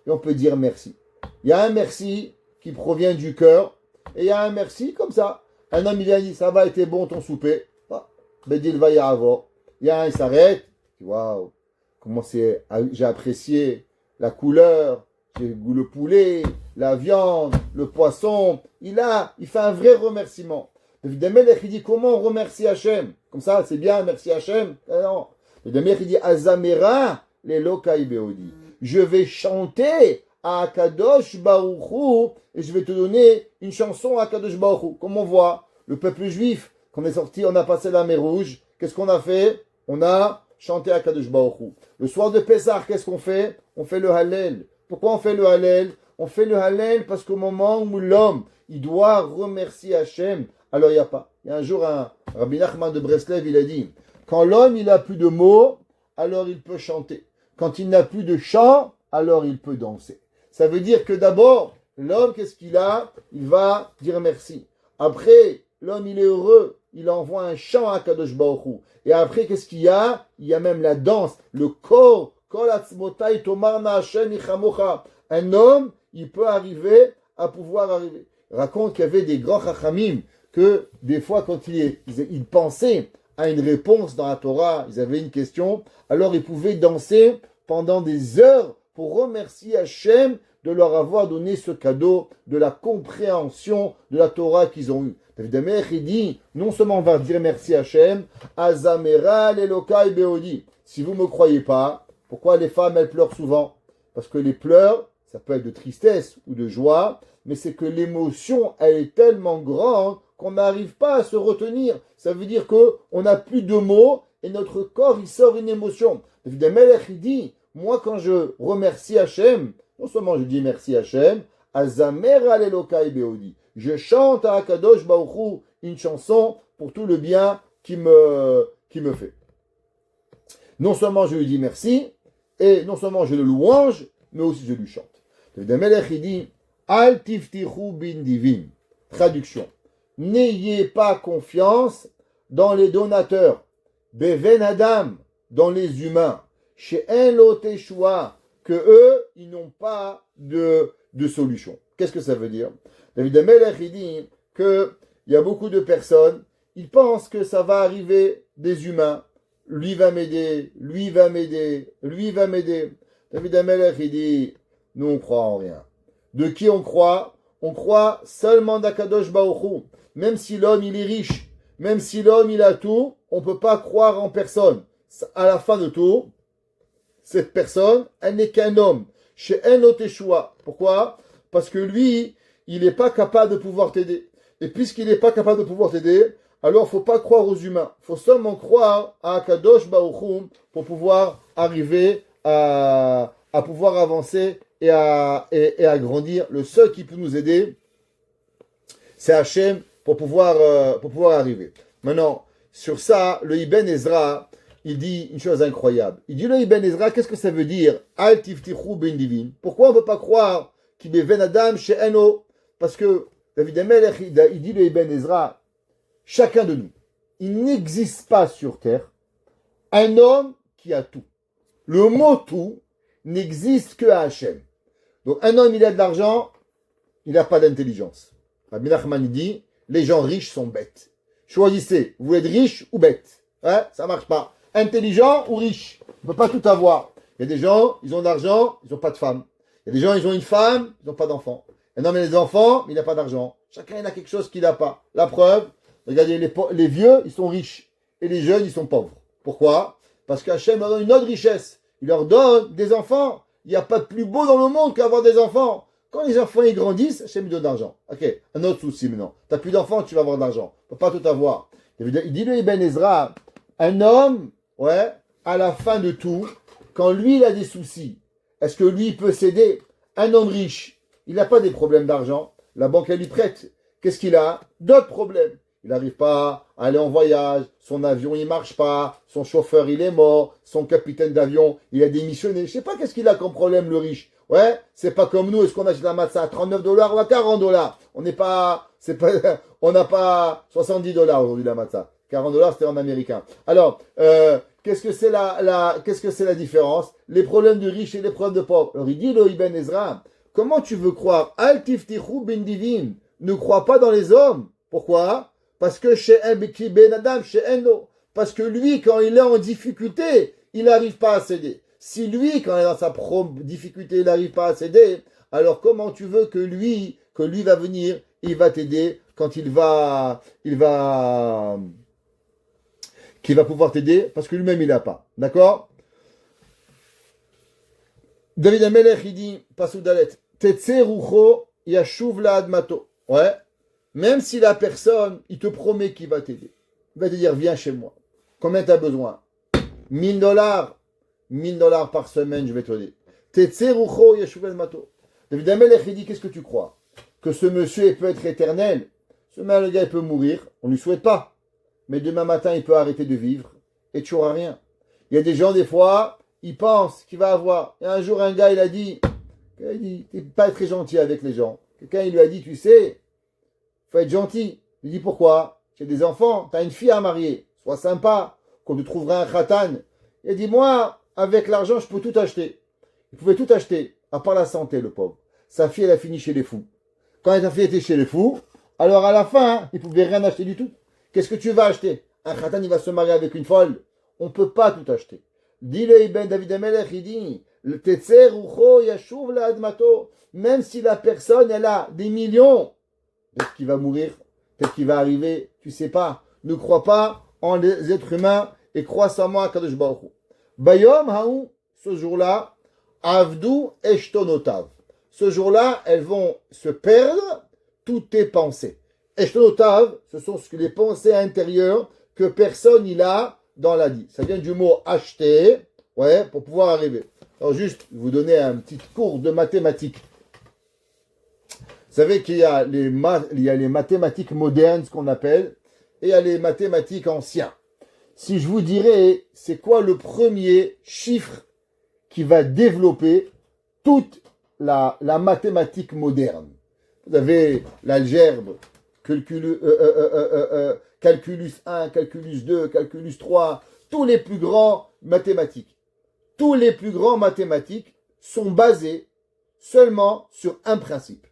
et on peut dire merci. Il y a un merci qui provient du cœur et il y a un merci comme ça. Un homme, il vient dire, ça va, été bon ton souper. Bedil va y avoir. Il y a un, il s'arrête. Waouh, comment j'ai apprécié la couleur, le poulet, la viande, le poisson. Il fait un vrai remerciement. David Amelech, il dit, comment on remercie Hachem? Comme ça, c'est bien, merci Hachem. Non. David Amelech, il dit, Azamera, les lokai beodi. Je vais chanter à Akadosh Baruch Hu, et je vais te donner une chanson à Akadosh Baruch Hu. Comme on voit, le peuple juif, quand on est sorti, on a passé la mer Rouge. Qu'est-ce qu'on a fait? On a chanté à Akadosh Baruch Hu. Le soir de Pessah, qu'est-ce qu'on fait? On fait le Hallel. Pourquoi on fait le Hallel? On fait le Hallel parce qu'au moment où l'homme, il doit remercier Hachem, alors il n'y a pas. Il y a un jour, un Rabbi Nachman de Breslev, il a dit, quand l'homme, il n'a plus de mots, alors il peut chanter. Quand il n'a plus de chant, alors il peut danser. Ça veut dire que d'abord, l'homme, qu'est-ce qu'il a? Il va dire merci. Après, l'homme, il est heureux. Il envoie un chant à Kadosh Baruch Hu. Et après, qu'est-ce qu'il y a? Il y a même la danse, le kol, kol atzmotai tomarna Hashem ichamocha. Un homme, il peut arriver à pouvoir arriver. Il raconte qu'il y avait des grands chachamim que des fois, quand ils pensaient à une réponse dans la Torah, ils avaient une question, alors ils pouvaient danser pendant des heures pour remercier Hachem de leur avoir donné ce cadeau de la compréhension de la Torah qu'ils ont eue. David Amelech, il dit, non seulement on va dire merci Hachem, Azamera l'Elokai Beodi. si vous ne me croyez pas, pourquoi les femmes, elles pleurent souvent? Parce que les pleurs, ça peut être de tristesse ou de joie, mais c'est que l'émotion, elle est tellement grande qu'on n'arrive pas à se retenir. Ça veut dire qu'on n'a plus de mots et notre corps, il sort une émotion. David Amelech, il dit, moi, quand je remercie Hachem, non seulement je dis merci Hachem, Azamer al-Elokai Beodi. Je chante à Akadosh Baruch Hu une chanson pour tout le bien qui me fait. Non seulement je lui dis merci, et non seulement je le louange, mais aussi je lui chante. David Amelech, il dit, Al tiftichu bin divin. Traduction. N'ayez pas confiance dans les donateurs. Beven Adam, dans les humains. Chez un Loteshua, que eux, ils n'ont pas de solution. Qu'est-ce que ça veut dire? David Amelech, il dit qu'il y a beaucoup de personnes, ils pensent que ça va arriver des humains. Lui va m'aider, lui va m'aider, lui va m'aider. David Amelech, il dit, nous on croit en rien. De qui on croit? On croit seulement d'Akadosh Baruch Hu. Même si l'homme il est riche, même si l'homme il a tout, on ne peut pas croire en personne. À la fin de tout, cette personne, elle n'est qu'un homme. Chez Enoteshua. Pourquoi? Parce que lui, il n'est pas capable de pouvoir t'aider. Et puisqu'il n'est pas capable de pouvoir t'aider, alors il ne faut pas croire aux humains. Il faut seulement croire à Akadosh Baruch Hu pour pouvoir arriver à pouvoir avancer et à grandir. Le seul qui peut nous aider, c'est Hachem pour pouvoir arriver. Maintenant, sur ça, le Ibn Ezra, il dit une chose incroyable. Il dit le Ibn Ezra, qu'est-ce que ça veut dire? Al tiftichu ben divin. Pourquoi on ne peut pas croire qu'il est ben Adam chez Eno? Parce que David Amelech, il dit le Ibn Ezra, chacun de nous, il n'existe pas sur terre un homme qui a tout. Le mot tout n'existe que à Hachem. Donc un homme, il a de l'argent, il n'a pas d'intelligence. Rabbi Nachman dit, les gens riches sont bêtes. Choisissez, vous êtes riche ou bête. Hein? Ça ne marche pas. Intelligent ou riche. On ne peut pas tout avoir. Il y a des gens, ils ont de l'argent, ils n'ont pas de femme. Il y a des gens, ils ont une femme, ils n'ont pas d'enfant. Un homme a des enfants, mais il n'a pas d'argent. Chacun, il a quelque chose qu'il n'a pas. La preuve, regardez, les vieux, ils sont riches. Et les jeunes, ils sont pauvres. Pourquoi? Parce qu'Hachem leur donne une autre richesse. Il leur donne des enfants. Il n'y a pas de plus beau dans le monde qu'avoir des enfants. Quand les enfants ils grandissent, Hachem lui donne de l'argent. Ok, un autre souci maintenant. Tu n'as plus d'enfants, tu vas avoir de l'argent. Tu ne peux pas tout avoir. Il dit le Ibn Ezra, un homme, ouais, à la fin de tout, quand lui il a des soucis, est-ce que lui il peut s'aider? Un homme riche, il n'a pas des problèmes d'argent. La banque elle lui prête. Qu'est-ce qu'il a? D'autres problèmes. Il n'arrive pas à aller en voyage, son avion il marche pas, son chauffeur il est mort, son capitaine d'avion il a démissionné. Je sais pas qu'est-ce qu'il a comme problème le riche. Ouais, c'est pas comme nous, est-ce qu'on achète la matzah à 39 $ ou à 40 $? On n'est pas, on n'a pas 70 $ aujourd'hui la matzah. 40 $ c'était en américain. Alors, qu'est-ce que c'est la différence? Les problèmes de riches et les problèmes de pauvres. Alors il dit le Ibn Ezra, comment tu veux croire? Al tiftichu ben divin. Ne crois pas dans les hommes. Pourquoi? Parce que chez Ben Adam, chez Eno. Parce que lui, quand il est en difficulté, il n'arrive pas à s'aider. Si lui, quand il est dans sa propre difficulté, il n'arrive pas à s'aider, alors comment tu veux que lui va venir, il va t'aider quand qu'il va pouvoir t'aider parce que lui-même il n'a pas. D'accord? David Amelech, il dit, Pasuk Dalet, Tetse rucho yashuv la admato. Ouais. Même si la personne, il te promet qu'il va t'aider. Il va te dire, viens chez moi. Combien tu as besoin? 1 000 $. 1 000 $ par semaine, je vais te dire. Tetse rucho yashuv la admato. David Amelech, il dit, qu'est-ce que tu crois? Que ce monsieur, il peut être éternel? Ce le gars, il peut mourir. On ne lui souhaite pas. Mais demain matin, il peut arrêter de vivre. Et tu n'auras rien. Il y a des gens, des fois, ils pensent qu'il va avoir. Et un jour, un gars, il a dit, t'es pas très gentil avec les gens. Quelqu'un, il lui a dit, tu sais, faut être gentil. Il dit, pourquoi? J'ai des enfants, tu as une fille à marier. Sois sympa, qu'on te trouvera un khatan. Il a dit, moi, avec l'argent, je peux tout acheter. Il pouvait tout acheter, à part la santé, le pauvre. Sa fille, elle a fini chez les fous. Quand sa fille était chez les fous, alors à la fin, il ne pouvait rien acheter du tout. Qu'est-ce que tu vas acheter? Un khatan, il va se marier avec une folle. On ne peut pas tout acheter. Dit le Ibn David Amelech, il dit, le tetser rucho yashuv la admato. Même si la personne, elle a des millions, peut-être qu'il va mourir, peut-être qu'il va arriver, tu sais pas. Ne crois pas en les êtres humains et crois seulement à Kadosh Baruch Hu. Bayom haou, ce jour-là, avdu eshtonotav. Ce jour-là, elles vont se perdre toutes tes pensées. Eshtonotav, ce sont les pensées intérieures que personne il a dans la vie. Ça vient du mot acheter, ouais, pour pouvoir arriver. Alors juste, vous donner un petit cours de mathématiques. Vous savez qu'il y a les mathématiques modernes, ce qu'on appelle, et il y a les mathématiques anciennes. Si je vous dirais, c'est quoi le premier chiffre qui va développer toute la mathématique moderne? Vous avez l'algèbre, calculus 1, calculus 2, calculus 3, tous les plus grands mathématiques. Tous les plus grands mathématiques sont basés seulement sur un principe.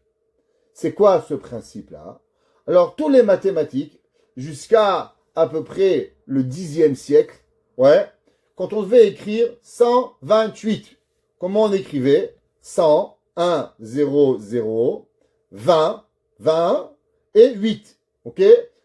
C'est quoi ce principe-là? Alors, tous les mathématiques, jusqu'à à peu près le 10e siècle, ouais, quand on devait écrire 128, comment on écrivait? 100, 1, 0, 0, 20, 20 et 8. Ok?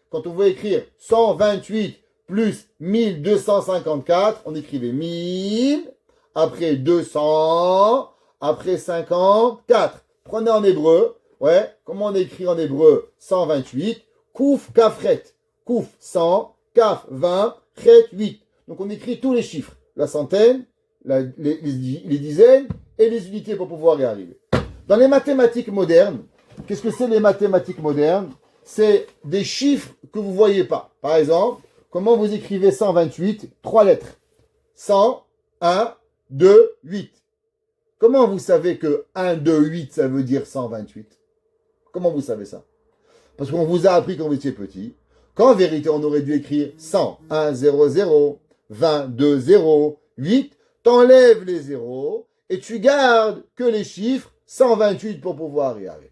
Quand on voulait écrire 128 plus 1254, on écrivait 1000, après 200, après 54. Prenez en hébreu, ouais, comment on écrit en hébreu 128? Kouf, kafret. Kouf 100, kaf 20, chet 8. Donc on écrit tous les chiffres, la centaine, les dizaines et les unités pour pouvoir y arriver. Dans les mathématiques modernes, qu'est-ce que c'est les mathématiques modernes? C'est des chiffres que vous ne voyez pas. Par exemple, comment vous écrivez 128? 3 lettres. 100, 1, 2, 8. Comment vous savez que 1, 2, 8, ça veut dire 128? Comment vous savez ça? Parce qu'on vous a appris quand vous étiez petit, qu'en vérité, on aurait dû écrire 100, 1, 0, 0, 20, 2, 0, 8. T'enlèves les zéros et tu gardes que les chiffres 128 pour pouvoir y arriver.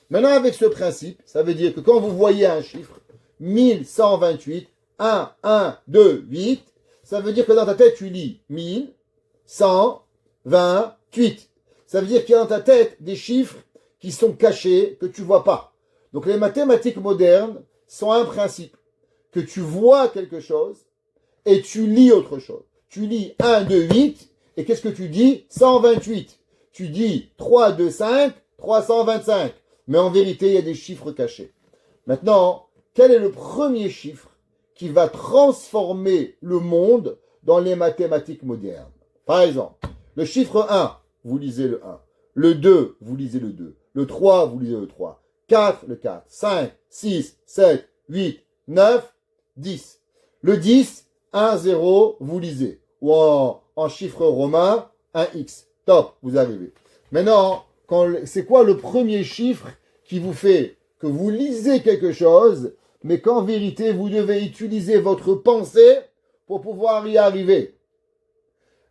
Maintenant, avec ce principe, ça veut dire que quand vous voyez un chiffre, 1128, 1, 1, 2, 8, ça veut dire que dans ta tête, tu lis 1128. Ça veut dire qu'il y a dans ta tête des chiffres qui sont cachés, que tu ne vois pas. Donc les mathématiques modernes sont un principe, que tu vois quelque chose et tu lis autre chose. Tu lis 1, 2, 8, et qu'est-ce que tu dis? 128. Tu dis 3, 2, 5, 325. Mais en vérité, il y a des chiffres cachés. Maintenant, quel est le premier chiffre qui va transformer le monde dans les mathématiques modernes? Par exemple, le chiffre 1, vous lisez le 1. Le 2, vous lisez le 2. Le 3, vous lisez le 3. 4, le 4. 5, 6, 7, 8, 9, 10. Le 10, 1, 0, vous lisez. Ou en chiffre romain, un X. Top, vous arrivez. Maintenant, c'est quoi le premier chiffre qui vous fait que vous lisez quelque chose, mais qu'en vérité, vous devez utiliser votre pensée pour pouvoir y arriver?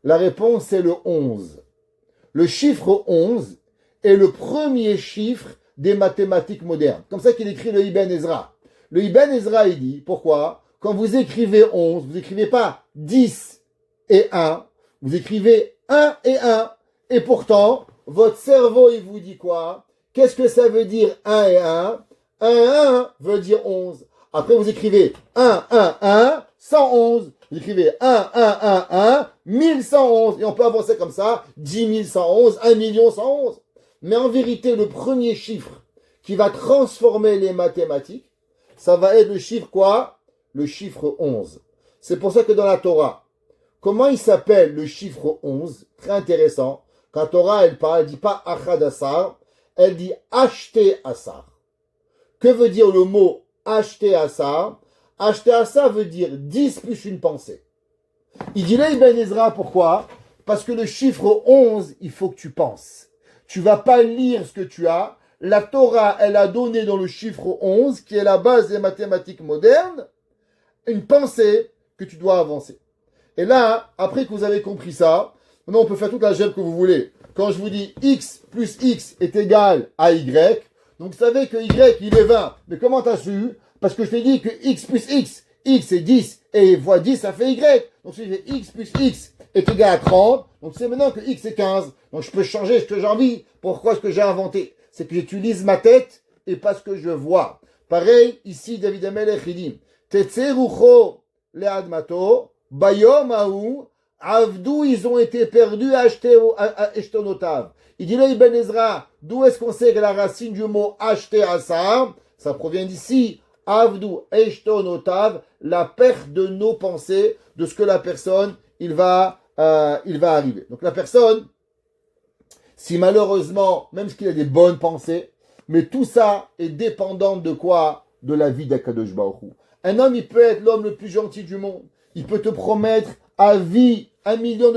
La réponse, c'est le 11. Le chiffre 11 est le premier chiffre des mathématiques modernes. Comme ça qu'il écrit le Ibn Ezra. Le Ibn Ezra, il dit, pourquoi? Quand vous écrivez 11, vous n'écrivez pas 10 et 1, vous écrivez 1 et 1. Et pourtant, votre cerveau, il vous dit quoi? Qu'est-ce que ça veut dire 1 et 1? 1 et 1 veut dire 11. Après, vous écrivez 1, 1, 1, 111. Vous écrivez 1, 1, 1, 1, 1111. Et on peut avancer comme ça, 10 111, 1 111. Mais en vérité, le premier chiffre qui va transformer les mathématiques, ça va être le chiffre quoi? Le chiffre 11. C'est pour ça que dans la Torah, comment il s'appelle le chiffre 11? Très intéressant. Quand la Torah, elle dit pas Achad Asar, elle dit acheter Asar. Que veut dire le mot acheter Asar? Acheter Asar veut dire 10 plus une pensée. Il dit là, Ibn Ezra, pourquoi? Parce que le chiffre 11, il faut que tu penses. Tu vas pas lire ce que tu as. La Torah, elle a donné dans le chiffre 11, qui est la base des mathématiques modernes, une pensée que tu dois avancer. Et là, après que vous avez compris ça, maintenant on peut faire toute la gemme que vous voulez. Quand je vous dis x plus x est égal à y, donc vous savez que y il est 20. Mais comment tu as su? Parce que je t'ai dit que x plus x est 10, et fois 10 ça fait y. Donc si j'ai x plus x est égal à 30, donc c'est maintenant que x est 15. Donc je peux changer ce que j'ai envie. Pourquoi ce que j'ai inventé? C'est que j'utilise ma tête et pas ce que je vois. Pareil, ici, David Amelech, il dit, Tetserucho leadmato, bayom haou, Avdou, ils ont été perdus à Eshtonotav. Il dit là, Ibn Ezra, d'où est-ce qu'on sait que la racine du mot acheter à ça? Ça provient d'ici. Avdou, Eshtonotav, la perte de nos pensées, de ce que la personne, il va arriver. Donc la personne, si malheureusement, même s'il a des bonnes pensées, mais tout ça est dépendant de quoi? De la vie d'Akadosh Baruch Hu. Un homme, il peut être l'homme le plus gentil du monde. Il peut te promettre à vie $1 million,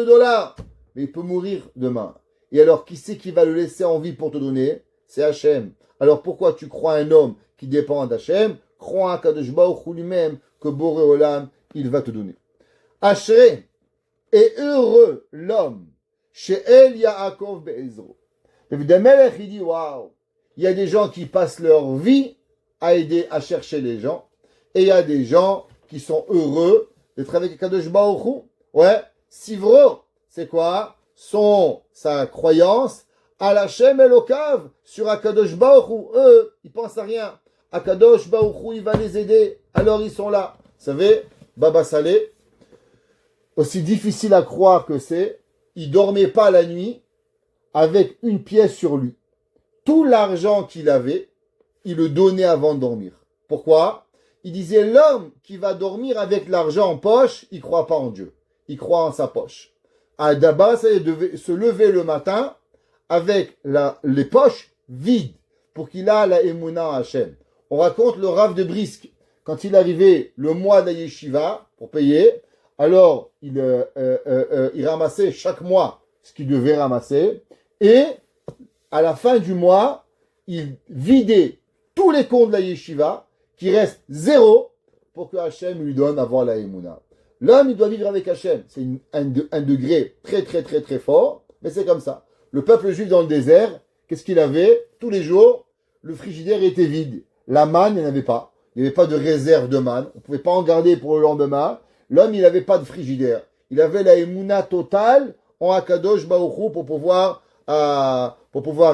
mais il peut mourir demain. Et alors, qui c'est qui va le laisser en vie pour te donner? C'est Hachem. Alors pourquoi tu crois un homme qui dépend d'Hachem? Crois à Kadosh Baruch Hu lui-même que Boré Olam, il va te donner. Ashrei est heureux l'homme chez El Yaakov Be'ezro. David Amelech, il dit waouh, il y a des gens qui passent leur vie à aider à chercher les gens, et il y a des gens qui sont heureux d'être avec Kadosh Baruch Hu. Ouais, Sivro, c'est quoi? Sa croyance à l'Hachem Elokav sur Akadosh Baruch Hu. Eux, ils pensent à rien. Akadosh Baruch Hu, il va les aider. Alors ils sont là. Vous savez, Baba Saleh, aussi difficile à croire que c'est, il dormait pas la nuit avec une pièce sur lui. Tout l'argent qu'il avait, il le donnait avant de dormir. Pourquoi? Il disait l'homme qui va dormir avec l'argent en poche, il croit pas en Dieu. Il croit en sa poche. D'abord, il devait se lever le matin avec les poches vides pour qu'il a la Emouna Hachem. On raconte le Rav de Brisk. Quand il arrivait le mois de la yeshiva pour payer, alors il ramassait chaque mois ce qu'il devait ramasser et à la fin du mois, il vidait tous les comptes de la yeshiva qui reste 0 pour que Hachem lui donne à voir la Emouna. L'homme, il doit vivre avec Hachem. C'est un degré très, très, très, très fort, mais c'est comme ça. Le peuple juif dans le désert, qu'est-ce qu'il avait? Tous les jours, le frigidaire était vide. La manne, il n'y en avait pas. Il n'y avait pas de réserve de manne. On ne pouvait pas en garder pour le lendemain. L'homme, il n'avait pas de frigidaire. Il avait la émouna totale en Akadosh Baruch Hu pour pouvoir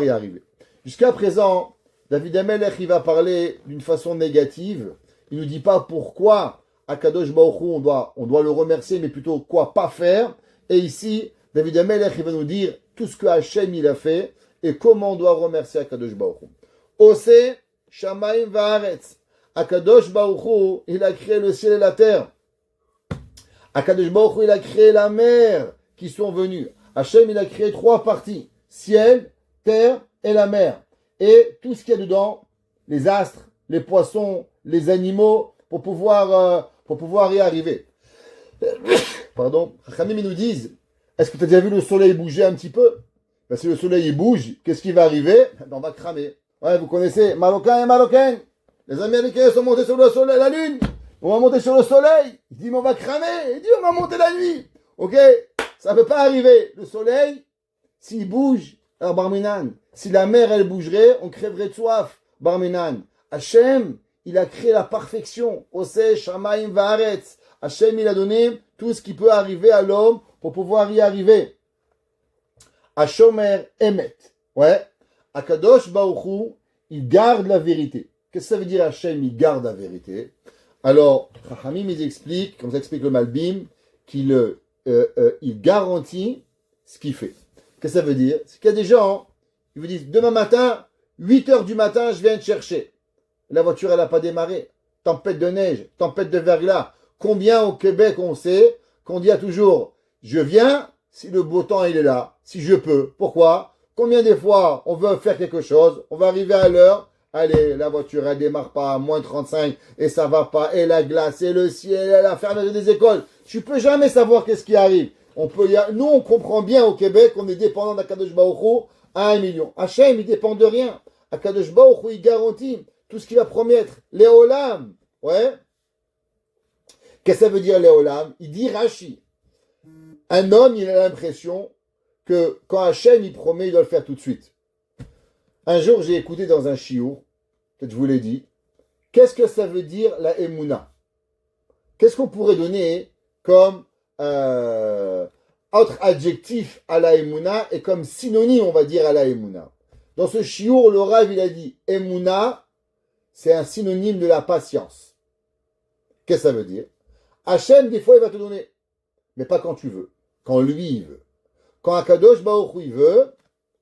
y arriver. Jusqu'à présent, David Amelech, il va parler d'une façon négative. Il ne nous dit pas pourquoi Akadosh Baruch Hu, on doit le remercier, mais plutôt quoi pas faire. Et ici, David Amelech, il va nous dire tout ce que Hachem il a fait et comment on doit remercier Akadosh Baruch Hu. Ose Shamaim Vaaretz. Akadosh Baruch Hu, il a créé le ciel et la terre. Akadosh Baruch Hu, il a créé la mer qui sont venus. Hachem, il a créé 3 parties. Ciel, terre et la mer. Et tout ce qu'il y a dedans, les astres, les poissons, les animaux, pour pouvoir y arriver. Pardon. Khamim, ils nous disent, est-ce que tu as déjà vu le soleil bouger un petit peu? Ben, si le soleil il bouge, qu'est-ce qui va arriver? Ben, on va cramer. Ouais, vous connaissez, Marocains et Marocaines. Les Américains sont montés sur le soleil, la lune. On va monter sur le soleil. Il dit, mais on va cramer. Il dit, on va monter la nuit. Ok? Ça ne peut pas arriver. Le soleil, s'il bouge, alors Barminan. Si la mer, elle bougerait, on crèverait de soif. Barminan. Hachem, il a créé la perfection. Oseh, Shamaim, Vaaretz. Hachem, il a donné tout ce qui peut arriver à l'homme pour pouvoir y arriver. Hashomer Emet. Ouais. Akadosh Baruch Hu, il garde la vérité. Qu'est-ce que ça veut dire Hachem, il garde la vérité? Alors, Chachamim, ils expliquent, comme ça explique le Malbim, qu'il il garantit ce qu'il fait. Qu'est-ce que ça veut dire? C'est qu'il y a des gens, ils vous disent, demain matin, 8 heures du matin, je viens te chercher. La voiture, elle n'a pas démarré. Tempête de neige, tempête de verglas. Combien au Québec on sait qu'on dit à toujours, je viens si le beau temps il est là, si je peux. Pourquoi? Combien des fois on veut faire quelque chose, on va arriver à l'heure, allez, la voiture elle démarre pas à moins 35 et ça va pas, et la glace, et le ciel, et la fermeture des écoles. Tu peux jamais savoir qu'est-ce qui arrive. Nous on comprend bien au Québec qu'on est dépendant d'Akadosh Baruch Hu à 1 million. Hachem il dépend de rien. Akadosh Baruch Hu il garantit tout ce qu'il va promettre. Léolam, ouais. Qu'est-ce que ça veut dire Léolam? Il dit Rashi. Un homme, il a l'impression que quand Hachem il promet, il doit le faire tout de suite. Un jour, j'ai écouté dans un shiur, peut-être je vous l'ai dit, qu'est-ce que ça veut dire la Emouna? Qu'est-ce qu'on pourrait donner comme autre adjectif à la Emouna et comme synonyme, on va dire, à la Emouna? Dans ce shiur, le Rav, il a dit Emouna, c'est un synonyme de la patience. Qu'est-ce que ça veut dire? Hachem, des fois, il va te donner, mais pas quand tu veux. quand lui il veut. Quand Akadosh Baruch Hu il veut,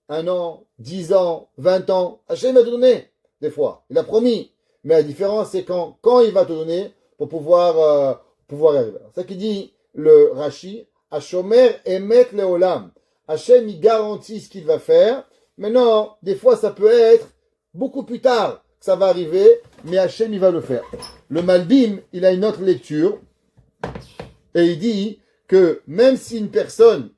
1 an, 10 ans, 20 ans, Hachem va te donner, des fois. Il a promis. Mais la différence, c'est quand il va te donner pour pouvoir y arriver. C'est ça qu'il dit le Rashi, Hashomer emet leolam. Hachem, il garantit ce qu'il va faire. Maintenant, des fois, ça peut être beaucoup plus tard que ça va arriver, mais Hachem, il va le faire. Le Malbim, il a une autre lecture, et il dit que même si une personne,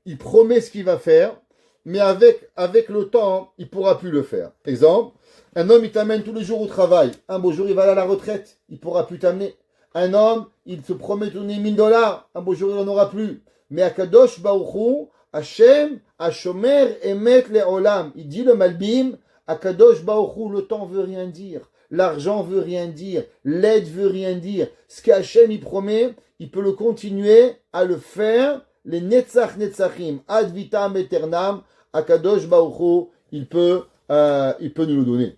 il promet ce qu'il va faire, mais avec le temps, il ne pourra plus le faire. Exemple, un homme, il t'amène tous les jours au travail. Un beau jour, il va aller à la retraite. Il ne pourra plus t'amener. Un homme, il te promet de donner $1000. Un beau jour, il n'en aura plus. Mais Akadosh Baruch Hu, Hashem, Hashomer, Emet, Le'olam. Il dit le Malbim, Akadosh Baruch Hu, le temps veut rien dire. L'argent veut rien dire. L'aide veut rien dire. Ce qu'Hachem, il promet, il peut le continuer à le faire. Les Netzach Netzachim, Ad Vitam Eternam, Akadosh Baruch Hu, il peut nous le donner.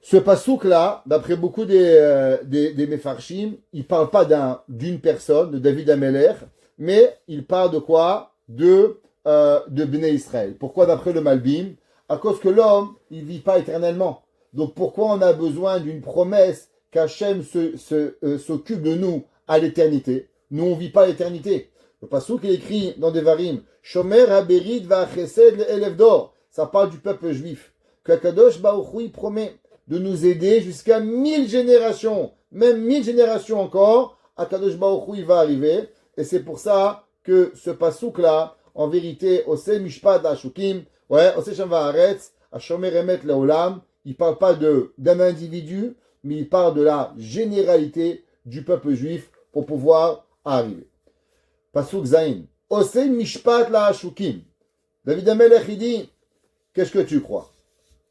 Ce pasouk-là, d'après beaucoup des Mefarshim, il ne parle pas d'une personne, de David Ameler, mais il parle de quoi? De Bnei Israël. Pourquoi d'après le Malbim? À cause que l'homme, il ne vit pas éternellement. Donc pourquoi on a besoin d'une promesse qu'Hachem s'occupe de nous à l'éternité? Nous, on ne vit pas l'éternité. Le pasouk est écrit dans Devarim, Shomer haberid va'achesed le'elef d'or. Ça parle du peuple juif. Que Kadosh Baruch Hu promet de nous aider jusqu'à 1000 générations, même 1000 générations encore, Akadosh Baruch Hu il va arriver. Et c'est pour ça que ce pasouk-là, en vérité, Oseh Mishpat Ashukim, Oseh Shem Va'aretz, Hashomer Emet Leolam, il ne parle pas d'un individu, mais il parle de la généralité du peuple juif pour pouvoir arriver. Pasuk Zain. Oseh Mishpat la Ashukim. David Amelech, il dit, qu'est-ce que tu crois?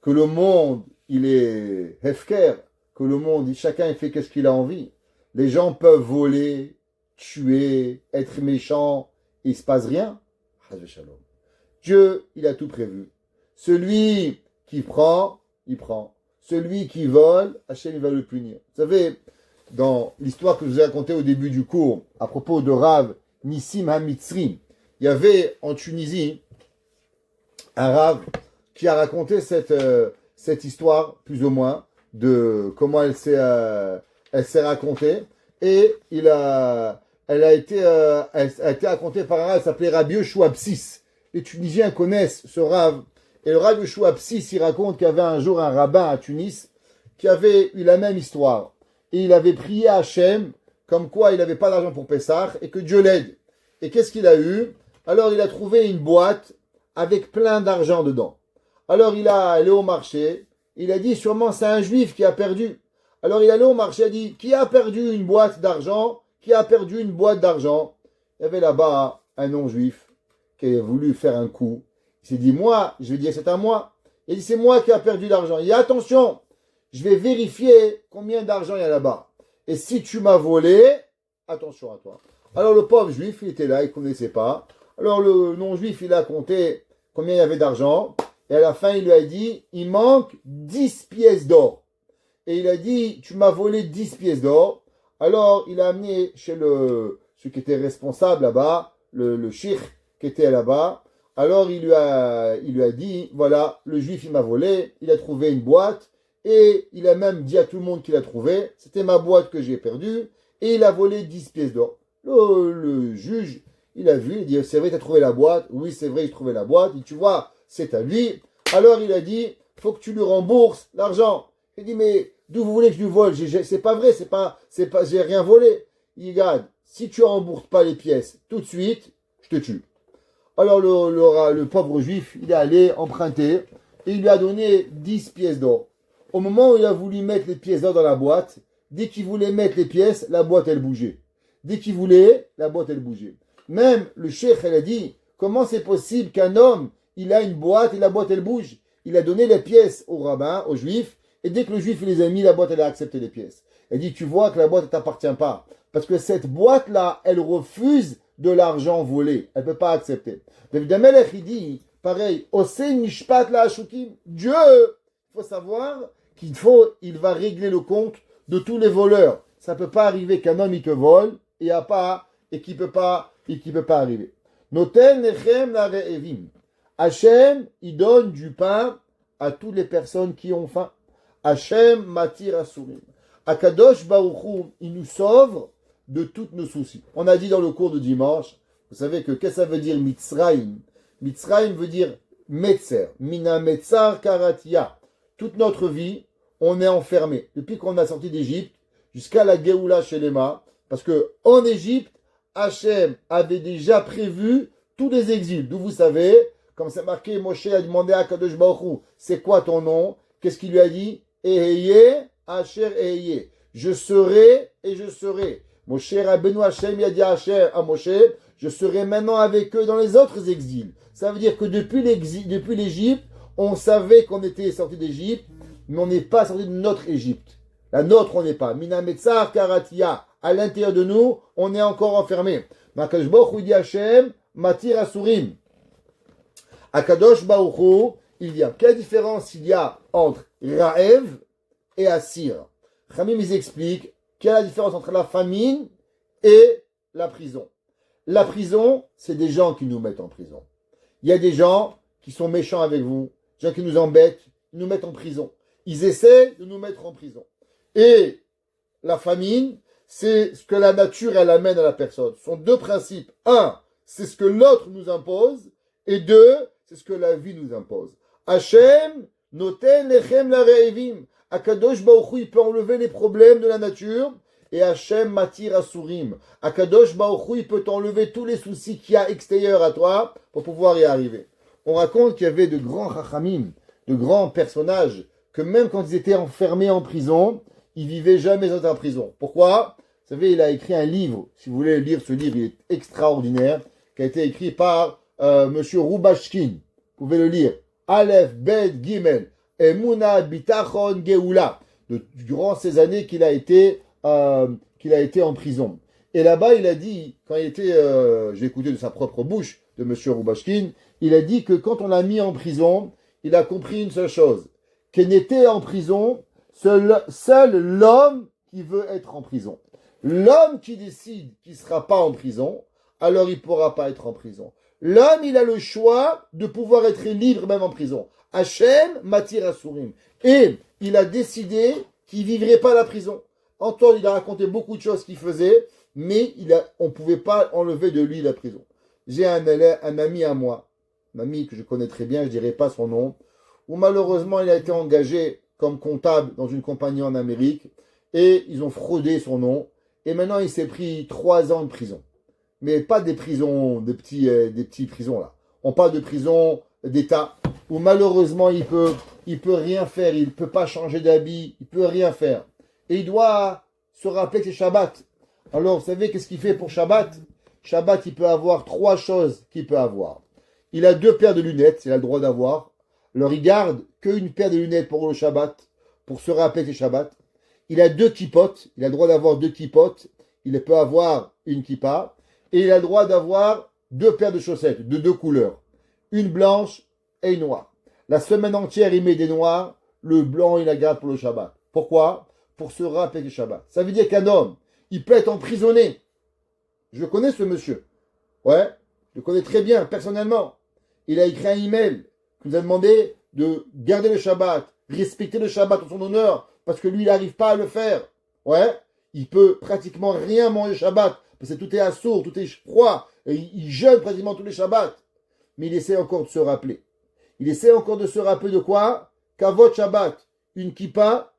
Que le monde, il est hefker, que le monde, chacun fait qu'est-ce qu'il a envie. Les gens peuvent voler, tuer, être méchants, il ne se passe rien. Dieu, il a tout prévu. Celui qui prend, il prend. Celui qui vole, Hachem, il va le punir. Vous savez, dans l'histoire que je vous ai racontée au début du cours, à propos de Rav Nissim HaMitzrim, il y avait en Tunisie un Rav qui a raconté cette histoire, plus ou moins, de comment elle s'est racontée. Et elle a été racontée par un Rav, il s'appelait Rabbi Yoshua Bsis. Les Tunisiens connaissent ce Rav. Et le Rabbi Yoshua Bsis, il raconte qu'il y avait un jour un rabbin à Tunis qui avait eu la même histoire. Et il avait prié à Hachem, comme quoi il n'avait pas d'argent pour Pessah, et que Dieu l'aide. Et qu'est-ce qu'il a eu? Alors il a trouvé une boîte avec plein d'argent dedans. Alors il a allé au marché, il a dit sûrement c'est un juif qui a perdu. Alors il est allé au marché, il a dit qui a perdu une boîte d'argent? Qui a perdu une boîte d'argent? Il y avait là-bas un non-juif qui a voulu faire un coup. Il s'est dit moi, je vais dire c'est à moi. Il dit c'est moi qui a perdu l'argent. Il dit attention, je vais vérifier combien d'argent il y a là-bas. Et si tu m'as volé, attention à toi. Alors le pauvre juif, il était là, il ne connaissait pas. Alors le non-juif, il a compté combien il y avait d'argent. Et à la fin, il lui a dit, il manque 10 pièces d'or. Et il a dit, tu m'as volé 10 pièces d'or. Alors il a amené chez celui qui était responsable là-bas, le shir qui était là-bas. Alors il lui a dit, voilà, le juif il m'a volé, il a trouvé une boîte. Et il a même dit à tout le monde qu'il a trouvé, c'était ma boîte que j'ai perdue. Et il a volé 10 pièces d'or. Le juge, il a vu, il a dit, c'est vrai, tu as trouvé la boîte. Oui, c'est vrai, j'ai trouvé la boîte. Il dit, tu vois, c'est à lui. Alors il a dit, faut que tu lui rembourses l'argent. Il dit, mais d'où vous voulez que je lui vole? C'est pas vrai, j'ai rien volé. Il dit, regarde, si tu rembourses pas les pièces tout de suite, je te tue. Alors le pauvre juif, il est allé emprunter et il lui a donné 10 pièces d'or. Au moment où il a voulu mettre les pièces d'or dans la boîte, dès qu'il voulait mettre les pièces, la boîte elle bougeait. Dès qu'il voulait, la boîte elle bougeait. Même le cheikh, elle a dit, comment c'est possible qu'un homme, il a une boîte et la boîte elle bouge? Il a donné les pièces au rabbin, au juif, et dès que le juif les a mis, la boîte elle a accepté les pièces. Elle dit, tu vois que la boîte ne t'appartient pas. Parce que cette boîte-là, elle refuse de l'argent volé. Elle ne peut pas accepter. David Amelech, il dit, pareil, Oseh Mishpat la Ashukim. Dieu, il faut savoir il va régler le compte de tous les voleurs. Ça ne peut pas arriver qu'un homme il te vole et qu'il peut pas arriver. Noten lechem la re'evim. Hachem, il donne du pain à toutes les personnes qui ont faim. Hachem matir asurim. Akadosh Baruch Hu, il nous sauve de tous nos soucis. On a dit dans le cours de dimanche, vous savez qu'est-ce que ça veut dire Mitzrayim? Mitzrayim veut dire Metzer, Mina Metzar Karatia. Toute notre vie, on est enfermé. Depuis qu'on a sorti d'Égypte jusqu'à la Géoula Shelema, parce que en Égypte, Hachem avait déjà prévu tous les exils. D'où vous savez, comme c'est marqué, Moshe a demandé à Kadosh Baruch Hu, c'est quoi ton nom? Qu'est-ce qu'il lui a dit? Eheye, Asher Eheye. Je serai et je serai. Moshe Rabbeinu Hachem, il a dit à Moshe, je serai maintenant avec eux dans les autres exils. Ça veut dire que depuis l'Égypte, on savait qu'on était sorti d'Égypte, mais on n'est pas sorti de notre Égypte. La nôtre, on n'est pas. Mina Metzar Karatia. À l'intérieur de nous, on est encore enfermé. Akadosh Baruch Hu dit Hachem, Matir Asurim. Akadosh Baruch Hu, il dit, quelle différence il y a entre Raev et Assir? Khamim, ils expliquent quelle est la différence entre la famine et la prison. La prison, c'est des gens qui nous mettent en prison. Il y a des gens qui sont méchants avec vous, des gens qui nous embêtent, ils nous mettent en prison. Ils essaient de nous mettre en prison. Et la famine, c'est ce que la nature, elle amène à la personne. Ce sont deux principes. Un, c'est ce que l'autre nous impose. Et deux, c'est ce que la vie nous impose. Hachem, noten lechem la re'evim. Akadosh Baruch Hu, il peut enlever les problèmes de la nature. Et Hachem matir asurim. Akadosh Baruch Hu, il peut enlever tous les soucis qu'il y a extérieurs à toi pour pouvoir y arriver. On raconte qu'il y avait de grands chachamim, de grands personnages, que même quand ils étaient enfermés en prison, ils vivaient jamais dans une prison. Pourquoi? Vous savez, il a écrit un livre. Si vous voulez lire ce livre, il est extraordinaire, qui a été écrit par Monsieur Rubashkin. Vous pouvez le lire. Aleph, Bet, Gimel, Emuna, Bitachon, Geoula. Durant ces années qu'il a été en prison. Et là-bas, il a dit, quand il était, j'ai écouté de sa propre bouche, de Monsieur Rubashkin, il a dit que quand on l'a mis en prison, il a compris une seule chose, qu'il n'était en prison seul l'homme qui veut être en prison. L'homme qui décide qu'il ne sera pas en prison, alors il ne pourra pas être en prison. L'homme, il a le choix de pouvoir être libre même en prison. Hachem matir asurim. Et il a décidé qu'il ne vivrait pas la prison. Antoine, il a raconté beaucoup de choses qu'il faisait, mais on ne pouvait pas enlever de lui la prison. J'ai un ami à moi, un ami que je connais très bien, je ne dirai pas son nom, où malheureusement il a été engagé comme comptable dans une compagnie en Amérique, et ils ont fraudé son nom, et maintenant il s'est pris 3 ans de prison. Mais pas des prisons, des petits prisons là. On parle de prisons d'État, où malheureusement il peut rien faire, il ne peut pas changer d'habit, il ne peut rien faire. Et il doit se rappeler que c'est Shabbat. Alors, vous savez qu'est-ce qu'il fait pour Shabbat? Shabbat, il peut avoir 3 choses qu'il peut avoir. Il a 2 paires de lunettes, il a le droit d'avoir. Alors, il garde qu'une paire de lunettes pour le Shabbat, pour se rappeler que c'est Shabbat. Il a 2 kippotes, il a le droit d'avoir 2 kippotes. Il peut avoir une kippa. Et il a le droit d'avoir 2 paires de chaussettes, de 2 couleurs. Une blanche et une noire. La semaine entière, il met des noirs. Le blanc, il la garde pour le Shabbat. Pourquoi? Pour se rappeler que Shabbat. Ça veut dire qu'un homme, il peut être emprisonné. Je connais ce monsieur. Ouais, je le connais très bien, personnellement. Il a écrit un email qui nous a demandé de garder le Shabbat, respecter le Shabbat en son honneur, parce que lui, il n'arrive pas à le faire. Ouais, il peut pratiquement rien manger Shabbat, parce que tout est assourd, tout est froid, et il jeûne pratiquement tous les Shabbats. Mais il essaie encore de se rappeler. Il essaie encore de se rappeler de quoi? Kavod Shabbat, une kippa,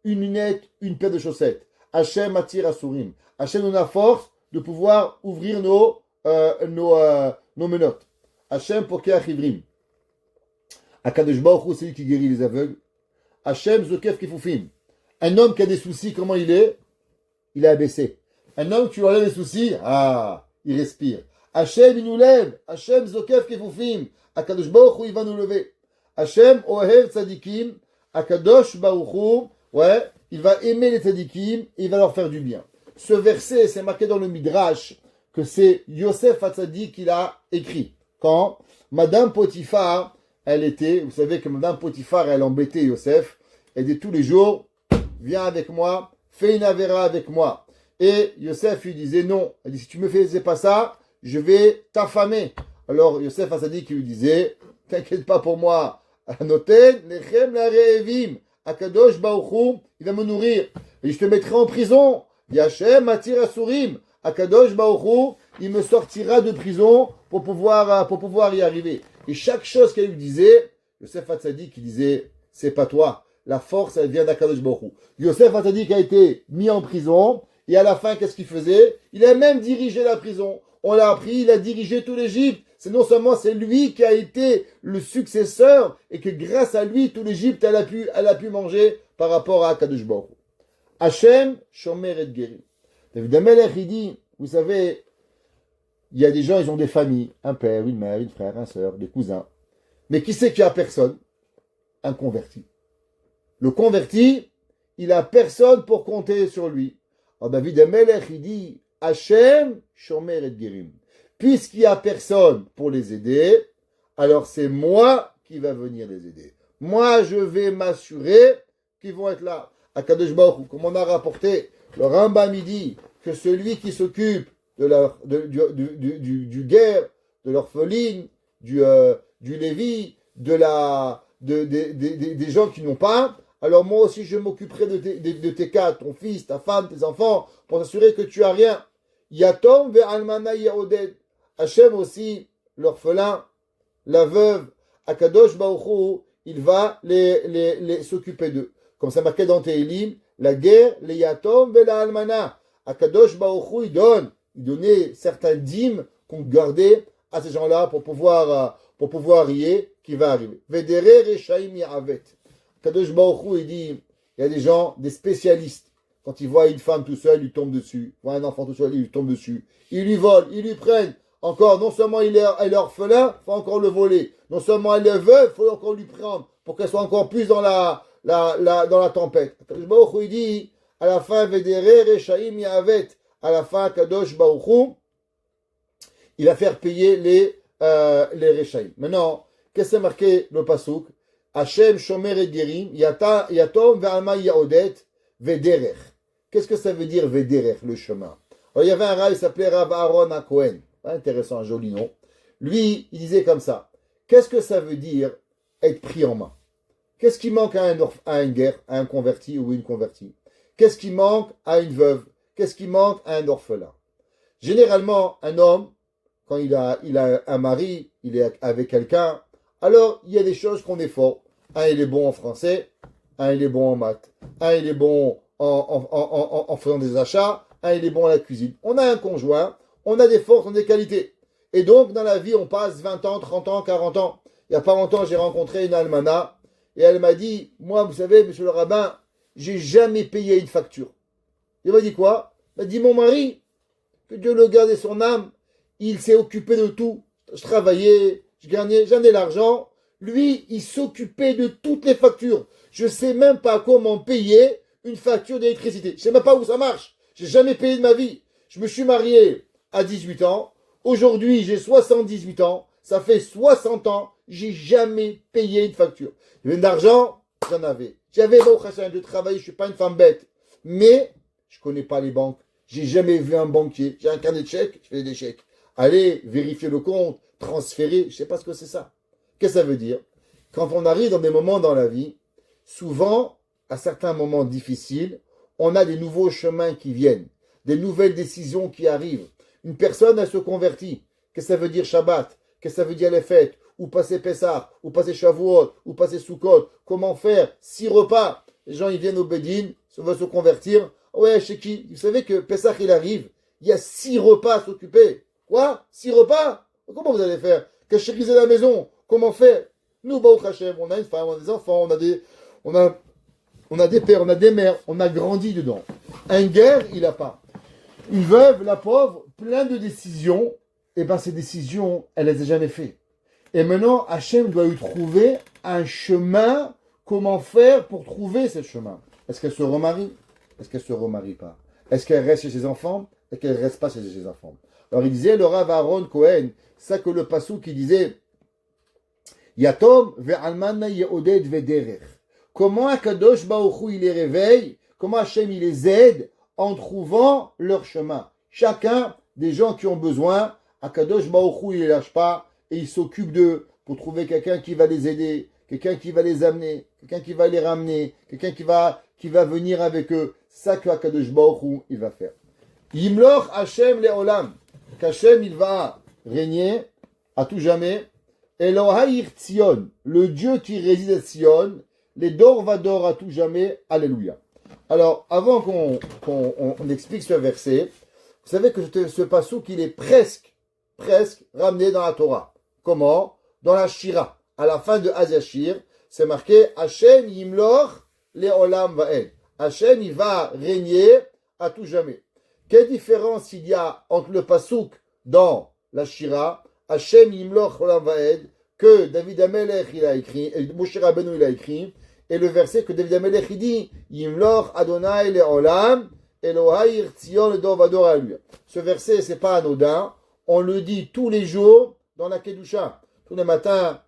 une lunette, une paire de chaussettes. Hachem attire asurim. Hachem nous a force de pouvoir ouvrir nos menottes. Hachem pokeach ivrim. Akadosh Baruch Hu, c'est lui qui guérit les aveugles. Hachem zokef kifufim. Un homme qui a des soucis, comment il est? Il est abaissé. Un homme qui lui enlève les soucis, il respire. Hachem, il nous lève. Hachem zokef kifufim. Akadosh Baruch Hu, il va nous lever. Hachem ohev tzadikim. Akadosh Baruch Hu, ouais, il va aimer les tzadikim et il va leur faire du bien. Ce verset, c'est marqué dans le Midrash que c'est Yosef Hatzadik qui l'a écrit. Quand Madame Potiphar, vous savez que Madame Potiphar, elle embêtait Yosef, elle dit tous les jours, viens avec moi, fais une avéra avec moi. Et Yosef lui disait non. Il dit, si tu me faisais pas ça, je vais t'affamer. Alors Yosef Hatzadik lui disait, t'inquiète pas pour moi, Noten, Lechem la Re'evim, Akadosh Baruch Hu, il va me nourrir. Et je te mettrai en prison. Yachem Matir Asurim, Akadosh Baruch Hu, il me sortira de prison pour pouvoir y arriver. Et chaque chose qu'elle lui disait, Yosef Hatzadik, il disait, c'est pas toi. La force, elle vient d'Akadosh Baruch Hu. Yosef Hatzadik a été mis en prison, et à la fin, qu'est-ce qu'il faisait? Il a même dirigé la prison. On l'a appris, il a dirigé tout l'Égypte. C'est non seulement c'est lui qui a été le successeur, et que grâce à lui, tout l'Égypte, elle a pu manger par rapport à Akadosh Baruch Hu. Hachem, Shomer et Gerim. David Amelech, il dit, vous savez, il y a des gens, ils ont des familles, un père, une mère, une frère, un sœur, des cousins. Mais qui c'est qui a personne? Un converti. Le converti, il a personne pour compter sur lui. Alors David Amelech, il dit, Hachem, Shomer et Gerim. Puisqu'il n'y a personne pour les aider, alors c'est moi qui va venir les aider. Moi, je vais m'assurer qu'ils vont être là. À Kadosh Baruch Hu, comme on a rapporté, le Rambam dit que celui qui s'occupe du guerre, de l'orpheline, du Lévi, des gens qui n'ont pas, alors moi aussi je m'occuperai de tes cas, ton fils, ta femme, tes enfants, pour t'assurer que tu as rien. Yatom ve'almana yaoded. Hachem aussi, l'orphelin, la veuve, Akadosh Baruch Hu, il va s'occuper d'eux. Comme ça marqué dans Tehilim, la guerre, les yatom ve'la almana. Akadosh Baruch Hu, il donnait certains dîmes qu'on gardait à ces gens-là pour pouvoir rier qui va arriver. Vedere rechaim yavet. Akadosh Baruch Hu, il dit, il y a des gens, des spécialistes. Quand ils voient une femme tout seul, ils lui tombent dessus. Ils voient un enfant tout seul, ils lui tombent dessus. Ils lui volent, ils lui prennent. Encore, non seulement il est orphelin, il faut encore le voler. Non seulement elle est veuve, il faut encore lui prendre pour qu'elle soit encore plus dans la tempête. Kadosh Baruch Hu, il dit, à la fin, Vedere Rechaim Yavet, à la fin, Kadosh Baruch Hu, il va faire payer les Rechaim. Maintenant, qu'est-ce que c'est marqué le pasuk? Hachem Shomer et Gerim, Yatom Ve'alma Yaodet, Vederech. Qu'est-ce que ça veut dire Vederech, le chemin? Alors, il y avait un rabbin, il s'appelait Rav Aaron Cohen. Intéressant, un joli nom. Lui, il disait comme ça. Qu'est-ce que ça veut dire être pris en main? Qu'est-ce qui manque à un guerre, à un converti ou une convertie? Qu'est-ce qui manque à une veuve? Qu'est-ce qui manque à un orphelin? Généralement, un homme, quand il a un mari, il est avec quelqu'un, alors il y a des choses qu'on est fort. Un, il est bon en français, un, il est bon en maths, un, il est bon en faisant des achats, un, il est bon à la cuisine. On a un conjoint, on a des forces, on a des qualités. Et donc, dans la vie, on passe 20 ans, 30 ans, 40 ans. Il n'y a pas longtemps, j'ai rencontré une almana, et elle m'a dit, moi, vous savez, monsieur le rabbin, j'ai jamais payé une facture. Il m'a dit quoi? Il m'a dit, mon mari, que Dieu le garde et son âme, il s'est occupé de tout. Je travaillais, j'en ai l'argent. Lui, il s'occupait de toutes les factures. Je ne sais même pas comment payer une facture d'électricité. Je ne sais même pas où ça marche. J'ai jamais payé de ma vie. Je me suis marié à 18 ans. Aujourd'hui, j'ai 78 ans. Ça fait 60 ans. J'ai jamais payé une facture. Il y avait de l'argent, j'en avais. J'avais beau de travailler, je suis pas une femme bête. Mais, je connais pas les banques. J'ai jamais vu un banquier. J'ai un carnet de chèques, je fais des chèques. Allez, vérifier le compte, transférer, je sais pas ce que c'est ça. Qu'est-ce que ça veut dire? Quand on arrive dans des moments dans la vie, souvent, à certains moments difficiles, on a des nouveaux chemins qui viennent, des nouvelles décisions qui arrivent. Une personne, elle se convertit. Qu'est-ce que ça veut dire Shabbat? Qu'est-ce que ça veut dire les fêtes? Ou passer Pessah? Ou passer Shavuot? Ou passer Sukkot? Comment faire? 6 repas. Les gens, ils viennent au Bedin, veulent se convertir. Ouais, chez qui? Vous savez que Pessah, il arrive. Il y a 6 repas à s'occuper. Quoi? 6 repas? Comment vous allez faire? Cachériser la maison? Comment faire? Nous, Baruch Hashem, on a une femme, on a des enfants, on a des pères, on a des mères, on a grandi dedans. Un guerre, il n'a pas. Une veuve, la pauvre, plein de décisions, et bien ces décisions, elle les a jamais faites. Et maintenant, Hachem doit lui trouver un chemin, comment faire pour trouver ce chemin. Est-ce qu'elle se remarie? Est-ce qu'elle ne se remarie pas? Est-ce qu'elle reste chez ses enfants? Est-ce qu'elle ne reste pas chez ses enfants? Alors il disait, le Rav Aaron Cohen, ça que le passou qui disait, Yatom ve'almana ye'oded ve'derech. Comment Akadosh Baruch Hu, il les réveille comment Hachem il les aide en trouvant leur chemin. Chacun des gens qui ont besoin, Akadosh Baruch Hu, il les lâche pas et il s'occupe d'eux pour trouver quelqu'un qui va les aider, quelqu'un qui va les amener, quelqu'un qui va les ramener, quelqu'un qui va venir avec eux. C'est ça que Akadosh Baruch Hu, il va faire. Yimloch Hachem Leolam, qu'Hachem il va régner à tout jamais. Elohai Tzion, le Dieu qui réside à Tzion, les Dor Vador à tout jamais. Alléluia. Alors, avant qu'on explique ce verset, vous savez que ce passouk, il est presque ramené dans la Torah. Comment? Dans la Shira. À la fin de Hazashir, c'est marqué Hachem Yimloch Leolam Vaed. Hachem, il va régner à tout jamais. Quelle différence il y a entre le passouk dans la Shira, Hachem Yimloch Leolam Vaed, que David Amelech il a écrit, et Moshe Rabbeinu il a écrit, et le verset que David Amelech il dit Yimloch Adonai Leolam Elohai Tzion Dor Vador Alléluia. Ce verset c'est pas anodin, on le dit tous les jours dans la Kedusha. Tous les matins,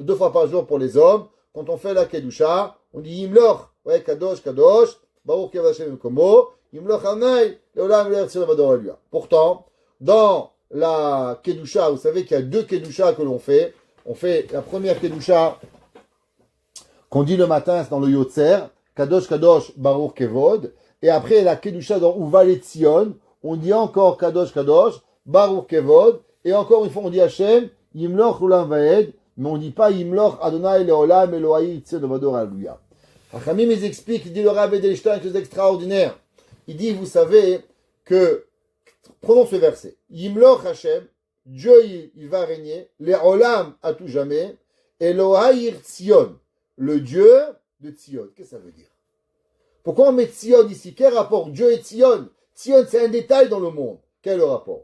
2 fois par jour pour les hommes. Quand on fait la Kedusha, on dit Yimloch, ouais, Kadosh, Kadosh, Baruch Hashem Komo, Yimloch Adonai Leolam Elohai Tzion Dor Vador Alléluia. Pourtant, dans la Kedusha, vous savez qu'il y a 2 Kedusha que l'on fait. On fait la première Kedusha qu'on dit le matin, c'est dans le Yotzer, Kadosh Kadosh Baruch Kevod, et après la Kedusha dans Uvalet Tzion, on dit encore Kadosh Kadosh Baruch Kevod, et encore une fois on dit Hachem, Yimloch Ulam Vaed, mais on ne dit pas Yimloch Adonai Leolam Elohai Tzion Dor Vador Alléluia. Hachamim ils expliquent, il dit le Rav Edelstein, quelque chose d'extraordinaire. Il dit, vous savez que, prenons ce verset, Yimloch Hachem, Dieu il va régner, les Olam à tout jamais, Elohai Tzion, le Dieu de Tzion. Qu'est-ce que ça veut dire? Pourquoi on met Tzion ici? Quel rapport? Dieu et Tzion. Tzion, c'est un détail dans le monde. Quel est le rapport?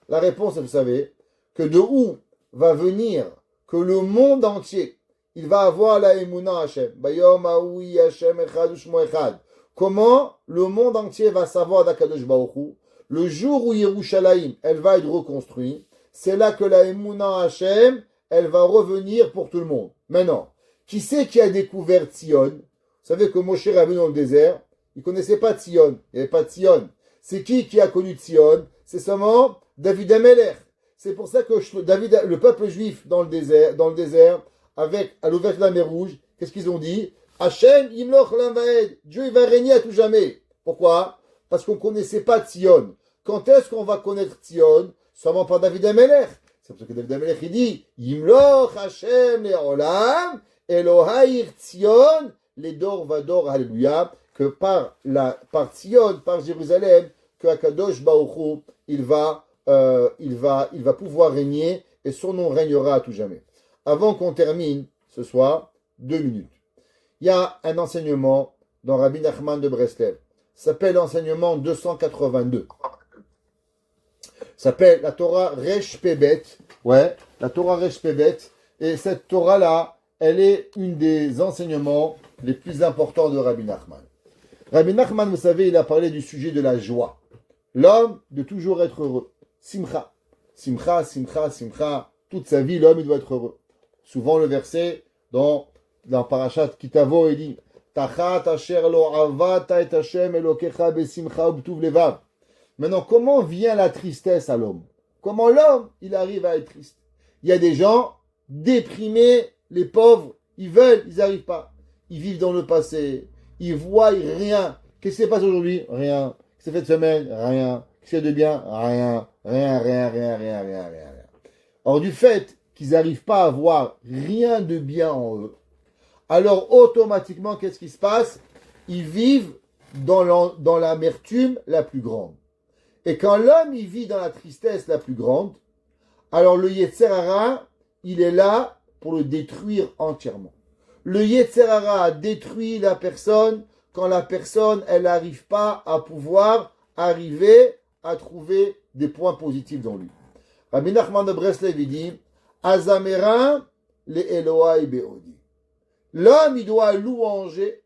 La réponse, vous savez, que de où va venir que le monde entier, il va avoir la Emunah Hashem. Bayom Aoui Hashem Echad Ushmo Echad. Comment le monde entier va savoir d'Akadosh Baruch Hu? Le jour où Yerushalayim, elle va être reconstruite, c'est là que la Emunah Hashem, elle va revenir pour tout le monde. Maintenant, qui c'est qui a découvert Tzion? Vous savez que Moshe Rabbeinu dans le désert, il ne connaissait pas Tzion. Il n'y avait pas Tzion. C'est qui a connu Tzion? C'est seulement David Amelech. C'est pour ça que le peuple juif dans le désert, à l'ouverture de la mer Rouge, qu'est-ce qu'ils ont dit? Hachem Yimloch Olam Vaed. Dieu il va régner à tout jamais. Pourquoi? Parce qu'on ne connaissait pas Tzion. Quand est-ce qu'on va connaître Tzion? Seulement par David Amelech. C'est pour ça que David Amelech il dit Yimloch Hashem Leolam Elohai Tzion, les Dor Vador, Alléluia, que par Tzion, par Jérusalem, que Akadosh Baruch Hu, il va pouvoir régner et son nom régnera à tout jamais. Avant qu'on termine ce soir, 2 minutes. Il y a un enseignement dans Rabbi Nachman de Breslev. Ça s'appelle l'enseignement 282. Ça s'appelle la Torah Resh Pebet. Ouais, la Torah Resh Pebet. Et cette Torah-là, elle est une des enseignements les plus importants de Rabbi Nachman. Rabbi Nachman, vous savez, il a parlé du sujet de la joie. L'homme de toujours être heureux. Simcha. Simcha, simcha, simcha. Toute sa vie, l'homme, il doit être heureux. Souvent, le verset dans Parashat Kitavo, il dit Tachat asher lo avata et Hashem elokecha besimcha ubtuv levav. Maintenant, comment vient la tristesse à l'homme? Comment l'homme, il arrive à être triste? Il y a des gens déprimés, les pauvres, ils veulent, ils n'arrivent pas. Ils vivent dans le passé, ils voient rien. Qu'est-ce qui se passe aujourd'hui? Rien. Qu'est-ce qui s'est fait de semaine? Rien. Qu'est-ce qu'il y a de bien? Rien. Rien. Or, du fait qu'ils n'arrivent pas à voir rien de bien en eux, alors automatiquement, qu'est-ce qui se passe? Ils vivent dans l'amertume la plus grande. Et quand l'homme, il vit dans la tristesse la plus grande, alors le Yetzer Hara, il est là pour le détruire entièrement. Le Yetzer Hara a détruit la personne quand la personne, elle n'arrive pas à pouvoir arriver à trouver des points positifs dans lui. Rabbi Nachman de Breslev, il dit, Azamerin le Elohai Beodi. L'homme, il doit louanger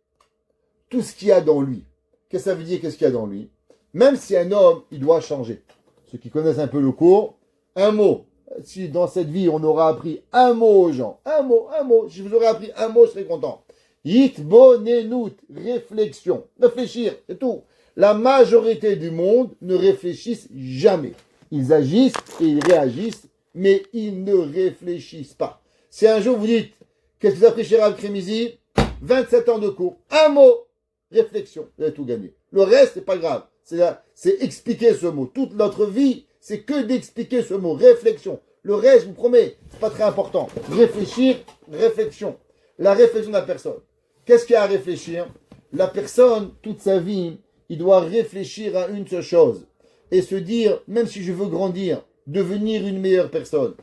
tout ce qu'il y a dans lui. Qu'est-ce que ça veut dire, qu'est-ce qu'il y a dans lui? Même si un homme, il doit changer. Ceux qui connaissent un peu le cours, un mot. Si dans cette vie, on aura appris un mot aux gens, un mot, si je vous aurais appris un mot, je serais content. Yitbonenut, réflexion. Réfléchir, c'est tout. La majorité du monde ne réfléchissent jamais. Ils agissent et ils réagissent, mais ils ne réfléchissent pas. Si un jour vous dites, qu'est-ce que vous avez appris chez Rav Kremizi? 27 ans de cours. Un mot, réflexion. Vous avez tout gagné. Le reste, c'est pas grave. C'est expliquer ce mot. Toute notre vie, c'est que d'expliquer ce mot. Réflexion. Le reste, je vous promets, c'est pas très important. Réfléchir, réflexion. La réflexion de la personne. Qu'est-ce qu'il y a à réfléchir? La personne, toute sa vie, il doit réfléchir à une seule chose. Et se dire, même si je veux grandir, devenir une meilleure personne.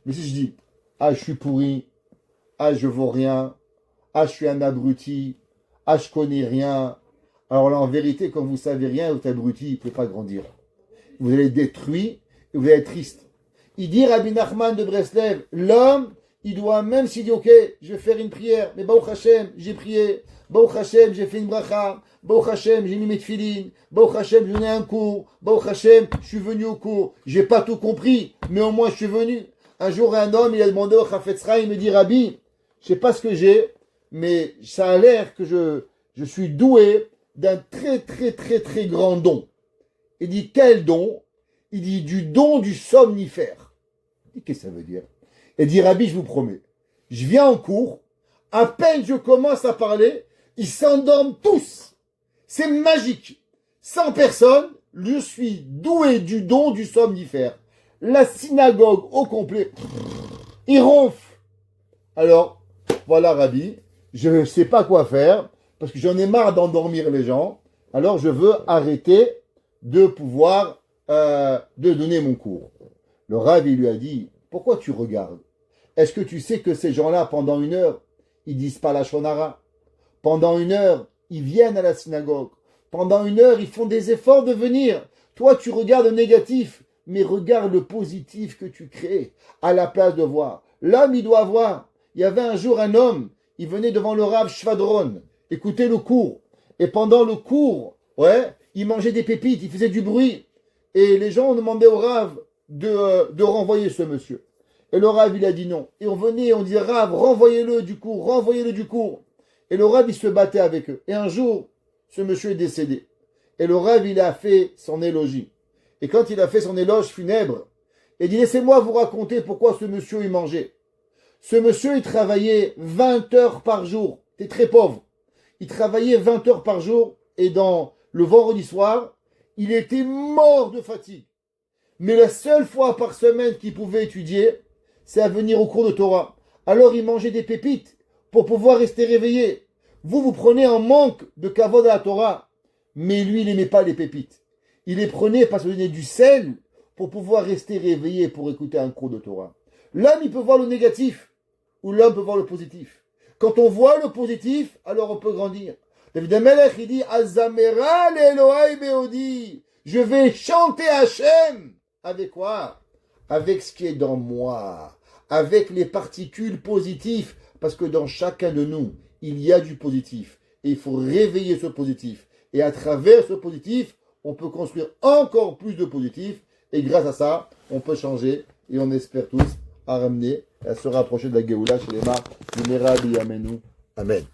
Mais si je dis, ah, je suis pourri, ah, je vaux rien, ah, je suis un abruti, ah, je connais rien. Alors là, en vérité, quand vous savez rien, vous êtes abruti, vous ne pouvez pas grandir. Vous allez être détruit et vous allez être triste. Il dit Rabbi Nachman de Breslev, l'homme, il doit, même s'il dit, ok, je vais faire une prière, mais Baruch Hashem, j'ai prié, Baruch Hashem, j'ai fait une bracha, Baruch Hashem, j'ai mis mes tefilines, Baruch Hashem, j'ai donné un cours, Baruch Hashem, je suis venu au cours, j'ai pas tout compris, mais au moins je suis venu. Un jour, un homme, il a demandé au Chafetz Chaim, il me dit, Rabbi, je sais pas ce que j'ai, mais ça a l'air que je suis doué d'un très, très, très, très grand don. Il dit, quel don? Il dit, du don du somnifère. Il dit, qu'est-ce que ça veut dire? Il dit, Rabbi, je vous promets, je viens en cours, à peine je commence à parler, ils s'endorment tous. C'est magique. 100 personnes, je suis doué du don du somnifère. La synagogue au complet, il ronfle. Alors, voilà, Rabbi, je ne sais pas quoi faire, parce que j'en ai marre d'endormir les gens, alors je veux arrêter de pouvoir de donner mon cours. Le Rav, il lui a dit, pourquoi tu regardes? Est-ce que tu sais que ces gens-là, pendant 1 heure, ils disent pas la shonara? Pendant 1 heure, ils viennent à la synagogue. Pendant 1 heure, ils font des efforts de venir. Toi, tu regardes le négatif, mais regarde le positif que tu crées à la place de voir. L'homme, il doit voir. Il y avait un jour un homme, il venait devant le Rav Shvadron, écouter le cours. Et pendant le cours, il mangeait des pépites, il faisait du bruit. Et les gens ont demandé au Rav de renvoyer ce monsieur. Et le Rav, il a dit non. Et on venait, on disait, Rav, renvoyez-le du cours, renvoyez-le du cours. Et le Rav, il se battait avec eux. Et un jour, ce monsieur est décédé. Et le Rav, il a fait son élogie. Et quand il a fait son éloge funèbre, il dit, laissez-moi vous raconter pourquoi ce monsieur, il mangeait. Ce monsieur, il travaillait 20 heures par jour. Il était très pauvre. Il travaillait 20 heures par jour. Et dans le vendredi soir, il était mort de fatigue. Mais la seule fois par semaine qu'il pouvait étudier, c'est à venir au cours de Torah. Alors il mangeait des pépites pour pouvoir rester réveillé. Vous prenez un manque de kavod à la Torah. Mais lui, il n'aimait pas les pépites. Il les prenait parce qu'il donnait du sel pour pouvoir rester réveillé pour écouter un cours de Torah. L'homme, il peut voir le négatif ou l'homme peut voir le positif. Quand on voit le positif, alors on peut grandir. David Amelech, il dit, Azamera l'Elohai Beodi. Je vais chanter Hachem. Avec quoi? Avec ce qui est dans moi. Avec les particules positives. Parce que dans chacun de nous, il y a du positif. Et il faut réveiller ce positif. Et à travers ce positif, on peut construire encore plus de positif. Et grâce à ça, on peut changer. Et on espère tous à ramener, à se rapprocher de la Géoula chez les marques. Amen.